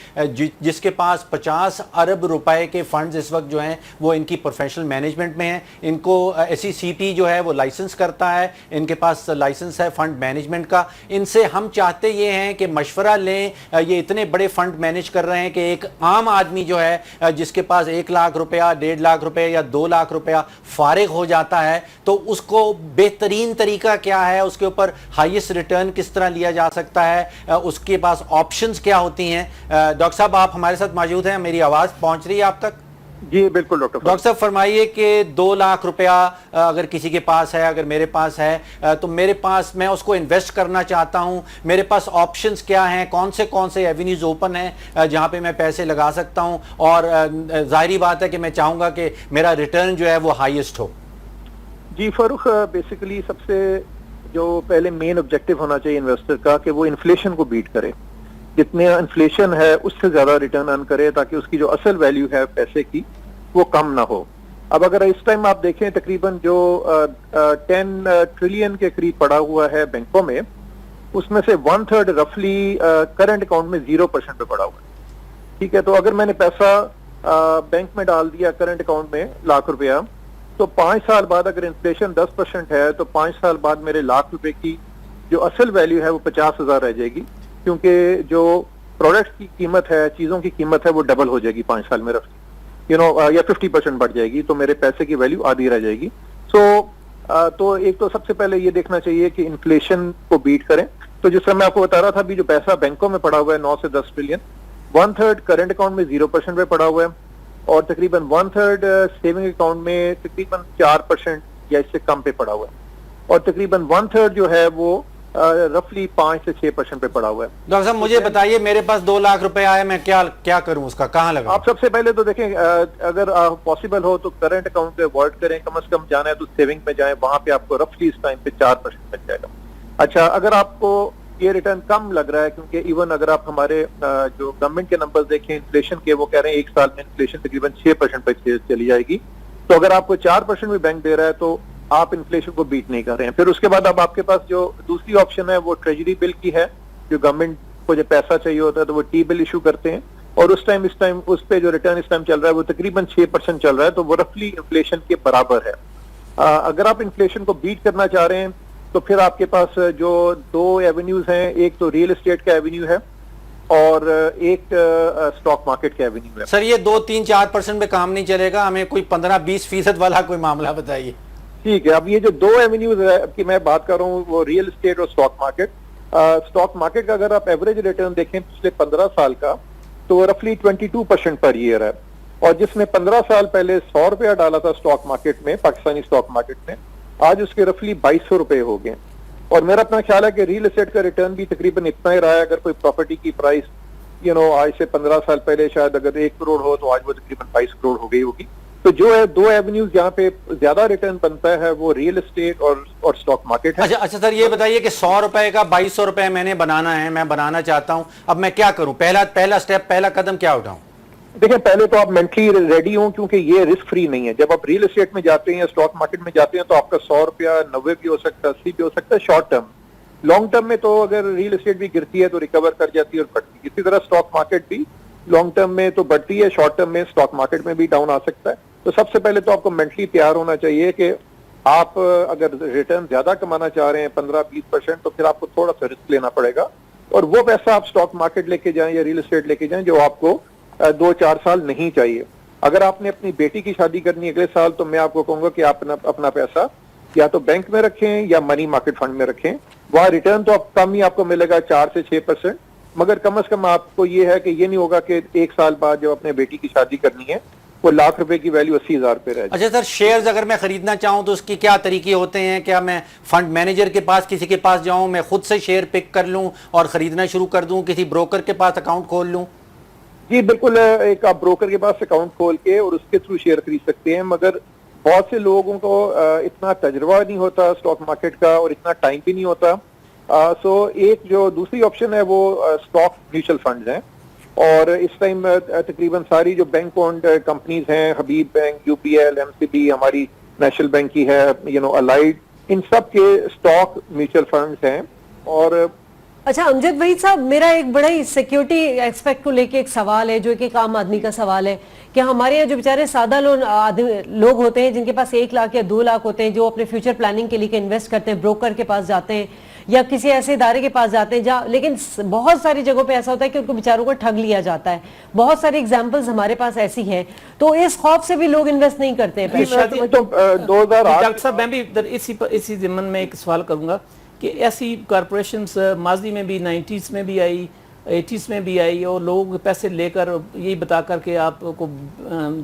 جس کے پاس 50 ارب روپے کے فنڈز اس وقت جو ہیں وہ ان کی پروفیشنل مینجمنٹ میں ہیں. ان کو SCCP جو ہے وہ لائسنس کرتا ہے, ان کے پاس لائسنس ہے فنڈ مینجمنٹ کا. ان سے ہم چاہتے یہ ہیں کہ مشورہ لیں, یہ اتنے بڑے فنڈ مینیج کر رہے ہیں کہ ایک عام آدمی جو ہے جس کے پاس 1 لاکھ روپیہ 1.5 لاکھ روپے یا 2 لاکھ روپیہ فارغ ہو جاتا ہے تو اس کو بہترین طریقہ کیا ہے, اس کے اوپر ہائیسٹ ریٹرن کس طرح لیا جا سکتا ہے, اس کے پاس آپشنز کیا ہوتی ہیں. ڈاکٹر صاحب آپ ہمارے ساتھ موجود ہیں, میری آواز پہنچ رہی ہے آپ تک؟ جی بالکل ڈاکٹر صاحب فرمائیے کہ 2 لاکھ روپیہ اگر کسی کے پاس ہے, اگر میرے پاس ہے تو میرے پاس میں اس کو انویسٹ کرنا چاہتا ہوں, میرے پاس آپشنز کیا ہیں, کون سے ایونیوز اوپن ہیں جہاں پہ میں پیسے لگا سکتا ہوں, اور ظاہری بات ہے کہ میں چاہوں گا کہ میرا ریٹرن جو ہے وہ ہائیسٹ ہو. جی فاروق, بیسیکلی سب سے جو پہلے مین آبجیکٹو ہونا چاہیے انویسٹر کا کہ وہ انفلیشن کو بیٹ کرے, جتنے انفلیشن ہے اس سے زیادہ ریٹرن ارن کرے تاکہ اس کی جو اصل ویلیو ہے پیسے کی وہ کم نہ ہو. اب اگر اس ٹائم آپ دیکھیں تقریباً جو 10 ٹریلین کے قریب پڑا ہوا ہے بینکوں میں, اس میں سے 1/3 رفلی کرنٹ اکاؤنٹ میں 0% پہ پڑا ہوا ہے. ٹھیک ہے, تو اگر میں نے پیسہ बैंक में डाल दिया करंट अकाउंट में लाख रुपया, तो 5 साल बाद अगर इन्फ्लेशन 10% है तो 5 साल बाद मेरे लाख रुपए की जो असल वैल्यू है वो 50,000 रह जाएगी, क्योंकि जो प्रोडक्ट की कीमत है, चीजों की कीमत है, वो डबल हो जाएगी 5 साल में रफली, या 50% बढ़ जाएगी, तो मेरे पैसे की वैल्यू आधी रह जाएगी। तो एक तो सबसे पहले ये देखना चाहिए कि इन्फ्लेशन को बीट करें। तो जिस तरह मैं आपको बता रहा था, अभी जो पैसा बैंकों में पड़ा हुआ है 9 से 10 ट्रिलियन, 1/3 करंट अकाउंट में 0% पे पड़ा हुआ है, और तकरीबन 1/3 सेविंग अकाउंट में तकरीबन 4% या इससे कम पे पड़ा हुआ है, और तकरीबन 1/3 जो है वो रफली 5 से 6% पे पड़ा हुआ है। डॉक्टर साहब मुझे बताइए, मेरे पास 2 लाख रुपए आए, मैं क्या करूं, उसका कहाँ लगाऊं? आप सबसे पहले तो देखें, अगर पॉसिबल हो तो करंट अकाउंट पे अवॉइड करें, कम से कम जाना है तो सेविंग में जाएं, वहां पे आपको रफली इस टाइम पे 4% मिल जाएगा। अच्छा, अगर आपको ये रिटर्न कम लग रहा है, क्योंकि इवन अगर आप हमारे जो गवर्नमेंट के नंबर्स देखें इन्फ्लेशन के, वो कह रहे हैं 1 साल में इन्फ्लेशन तकरीबन 6% पे चली जाएगी, तो अगर आपको 4% भी बैंक दे रहा है तो आप इन्फ्लेशन को बीट नहीं कर रहे हैं। फिर उसके बाद अब आपके पास जो दूसरी ऑप्शन है वो ट्रेजरी बिल की है, जो गवर्नमेंट को जब पैसा चाहिए होता है तो वो टी बिल इशू करते हैं, और इस टाइम उस पे जो रिटर्न इस टाइम चल रहा है वो तकरीबन 6% चल रहा है, तो वो रफली इन्फ्लेशन के बराबर है। अगर आप इन्फ्लेशन को बीट करना चाह रहे हैं तो फिर आपके पास जो 2 एवेन्यूज हैं, एक तो रियल एस्टेट का एवेन्यू है और एक स्टॉक मार्केट का एवेन्यू है। सर ये 2-3-4% पे काम नहीं चलेगा, हमें कोई 15-20% वाला कोई मामला बताइए। ठीक है, अब ये जो 2 एवेन्यूज है की मैं बात कर रहा हूँ, वो रियल एस्टेट और स्टॉक मार्केट। स्टॉक मार्केट का अगर आप एवरेज रिटर्न देखें पिछले 15 साल का, तो रफली 22% पर ईयर है, और जिसने 15 साल पहले 100 रुपया डाला था स्टॉक मार्केट में, पाकिस्तानी स्टॉक मार्केट में, आज उसके रफली 2200 रुपए हो गए। और मेरा अपना ख्याल है कि रियल एस्टेट का रिटर्न भी तकरीबन इतना ही रहा है। अगर कोई प्रॉपर्टी की प्राइस आज से 15 साल पहले शायद अगर 1 करोड़ हो तो आज वो तकरीबन 22 करोड़ हो गई होगी। तो जो है 2 एवेन्यूज जहाँ पे ज्यादा रिटर्न बनता है वो रियल एस्टेट और स्टॉक मार्केट है। अच्छा सर, ये बताइए कि 100 रुपए का 2200 रुपए मैंने बनाना है, मैं बनाना चाहता हूं, अब मैं क्या करूं? पहला स्टेप, पहला कदम क्या उठाऊं? देखिए, पहले तो आप मेंटली रेडी हो, क्योंकि ये रिस्क फ्री नहीं है। जब आप रियल एस्टेट में जाते हैं या स्टॉक मार्केट में जाते हैं तो आपका 100 रुपया 90 भी हो सकता है, 80 भी हो सकता है शॉर्ट टर्म। लॉन्ग टर्म में तो अगर रियल एस्टेट भी गिरती है तो रिकवर कर जाती है और बढ़ती है। इसी तरह स्टॉक मार्केट भी लॉन्ग टर्म में तो बढ़ती है, शॉर्ट टर्म में स्टॉक मार्केट में भी डाउन आ सकता है। तो सबसे पहले तो आपको मेंटली तैयार होना चाहिए कि आप अगर रिटर्न ज्यादा कमाना चाह रहे हैं 15-20%, तो फिर आपको थोड़ा सा रिस्क लेना पड़ेगा, और वो पैसा आप स्टॉक मार्केट लेके जाएं या रियल एस्टेट लेके जाएं जो आपको 2-4 साल नहीं चाहिए। अगर आपने अपनी बेटी की शादी करनी है अगले साल, तो मैं आपको कहूंगा कि आप अपना पैसा या तो बैंक में रखें या मनी मार्केट फंड में रखें। वहां रिटर्न तो आप कम ही आपको मिलेगा, 4 से 6%, मगर कम से कम आपको ये है कि ये नहीं होगा कि 1 साल बाद जब अपने बेटी की शादी करनी है वो लाख रुपए की वैल्यू 80,000 पे रहे। अच्छा सर, शेयर्स अगर मैं खरीदना चाहूं तो उसके क्या तरीके होते हैं? क्या मैं फंड मैनेजर के पास किसी के पास जाऊं, मैं खुद से शेयर पिक कर लूं और खरीदना शुरू कर दूं, किसी ब्रोकर के पास अकाउंट खोल लूं? जी बिल्कुल, एक आप ब्रोकर के पास अकाउंट खोल के और उसके थ्रू शेयर खरीद सकते हैं, मगर बहुत से लोगों को इतना तजुर्बा नहीं होता स्टॉक मार्केट का और इतना टाइम भी नहीं होता। सो एक जो दूसरी ऑप्शन है वो स्टॉक म्यूचुअल फंड्स हैं, और इस टाइम तकरीबन सारी जो बैंक ओन्ड कंपनीज हैं, हबीब बैंक, यूपीएल, एमसीबी, हमारी नेशनल बैंक की है, अलाइड, इन सब के स्टॉक म्यूचुअल फंड्स हैं। और अच्छा अमजद वहीद साहब, मेरा एक बड़ा ही सिक्योरिटी एस्पेक्ट को लेके एक सवाल है, जो एक आम आदमी का सवाल है कि हमारे यहाँ जो बेचारे सादा लोग होते हैं जिनके पास 1 लाख या 2 लाख होते हैं, जो अपने फ्यूचर प्लानिंग के लिए इन्वेस्ट करते हैं, ब्रोकर के पास जाते हैं या किसी ऐसे इदारे के पास जाते हैं जहाँ, लेकिन बहुत सारी जगहों पे ऐसा होता है कि उनको बेचारों को ठग लिया जाता है। बहुत सारी एग्जांपल्स हमारे पास ऐसी हैं, तो इस खौफ से भी लोग इन्वेस्ट नहीं करते हैं। डॉक्टर साहब, मैं भी इसी ज़िम्मन में एक सवाल करूंगा कि ऐसी कॉरपोरेशंस माजी में भी 90s में भी आई, 80s में भी आई, और लोग पैसे लेकर यही बता कर के आपको,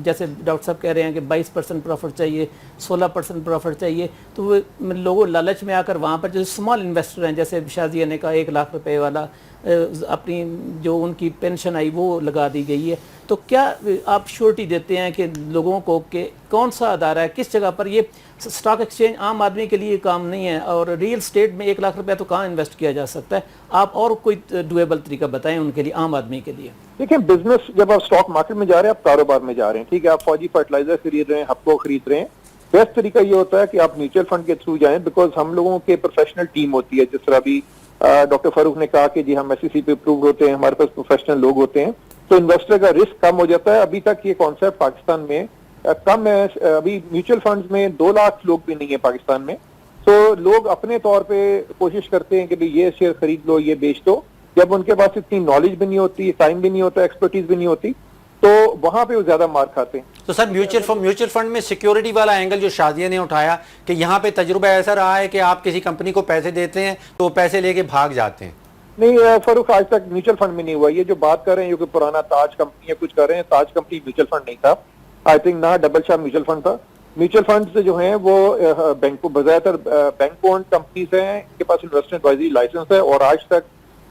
जैसे डॉक्टर साहब कह रहे हैं कि 22% प्रॉफिट चाहिए, 16% प्रॉफिट चाहिए, तो वो लोगों लालच में आकर वहाँ पर जो स्मॉल इन्वेस्टर हैं, जैसे शाजिया ने कहा 1 लाख रुपए वाला, अपनी जो उनकी पेंशन आई वो लगा दी गई है। तो क्या आप श्योरिटी देते हैं कि लोगों को कि कौन सा अदारा है, किस जगह पर? ये स्टॉक एक्सचेंज आम आदमी के लिए काम नहीं है, और रियल स्टेट में 1 लाख रुपया तो कहाँ इन्वेस्ट किया जा सकता है? आप और कोई डुएबल तरीका बताएं उनके लिए, आम आदमी के लिए। देखिए, बिजनेस जब आप स्टॉक मार्केट में जा रहे हैं, आप कारोबार में जा रहे हैं, ठीक है, आप फौजी फर्टिलाइजर खरीद रहे हैं, हप्पो खरीद रहे हैं, बेस्ट तरीका ये होता है कि आप म्यूचुअल फंड के थ्रू जाएं, बिकॉज हम लोगों के प्रोफेशनल टीम होती है। जिस तरह अभी डॉक्टर फारूक ने कहा कि जी हम SEC पे अप्रूव होते हैं, हमारे पास प्रोफेशनल लोग होते हैं, तो इन्वेस्टर का रिस्क कम हो जाता है। अभी तक ये कॉन्सेप्ट पाकिस्तान में कम है। अभी म्यूचुअल फंड्स में 2 लाख लोग भी नहीं है पाकिस्तान में, तो लोग अपने तौर पे कोशिश करते हैं कि भाई ये शेयर खरीद लो, ये बेच दो, जब उनके पास इतनी नॉलेज भी नहीं होती, टाइम भी नहीं होता, एक्सपर्टीज भी नहीं होती, तो वहां पे वो ज्यादा मार खाते हैं। तो सर म्यूचुअल फंड में सिक्योरिटी वाला एंगल जो शादिया ने उठाया कि यहाँ पे तजुर्बा ऐसा रहा है कि आप किसी कंपनी को पैसे देते हैं तो वो पैसे लेके भाग जाते हैं। नहीं फरूख, आज तक म्यूचुअल फंड में नहीं हुआ। ये जो बात कर रहे हैं, ये कोई पुराना ताज कंपनी या कुछ कर रहे हैं, ताज कंपनी म्यूचुअल फंड नहीं था, आई थिंक ना डबल शाह म्यूचुअल फंड था। म्यूचुअल फंड जो हैं वो बैंक बजातर बैंक ओन्ड कंपनीज हैं, इनके पास इन्वेस्टमेंट एडवाइजरी लाइसेंस है, और आज तक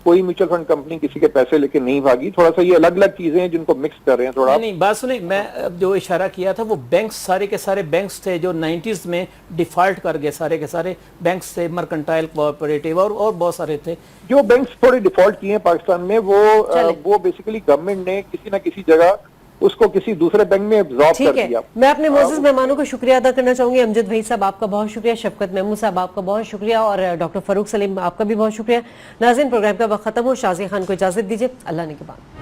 कोई म्यूचुअल फंड कंपनी किसी के पैसे लेके नहीं भागी। थोड़ा सा ये अलग अलग चीजें हैं जिनको मिक्स कर रहे हैं थोड़ा। नहीं बात सुनिए, मैं अब जो इशारा किया था वो बैंक्स, सारे के सारे बैंक्स थे जो 90s में डिफॉल्ट कर गए, सारे के सारे बैंक्स थे, मर्केंटाइल कोऑपरेटिव और बहुत सारे थे। जो बैंक्स थोड़े डिफॉल्ट किए हैं पाकिस्तान में, वो बेसिकली गवर्नमेंट ने किसी ना किसी जगह उसको किसी दूसरे बैंक में एब्जॉर्ब कर ठीक है, दिया। मैं अपने मोअज़्ज़िज़ मेहमानों का शुक्रिया अदा करना चाहूंगी। अमजद भाई साहब आपका बहुत शुक्रिया, शफकत महमूद साहब आपका बहुत शुक्रिया, और डॉक्टर फरूक सलीम आपका भी बहुत शुक्रिया। नाज़रीन, प्रोग्राम का वक्त खत्म हो, शाज़िया खान को इजाजत दीजिए। अल्लाह ने के बाद।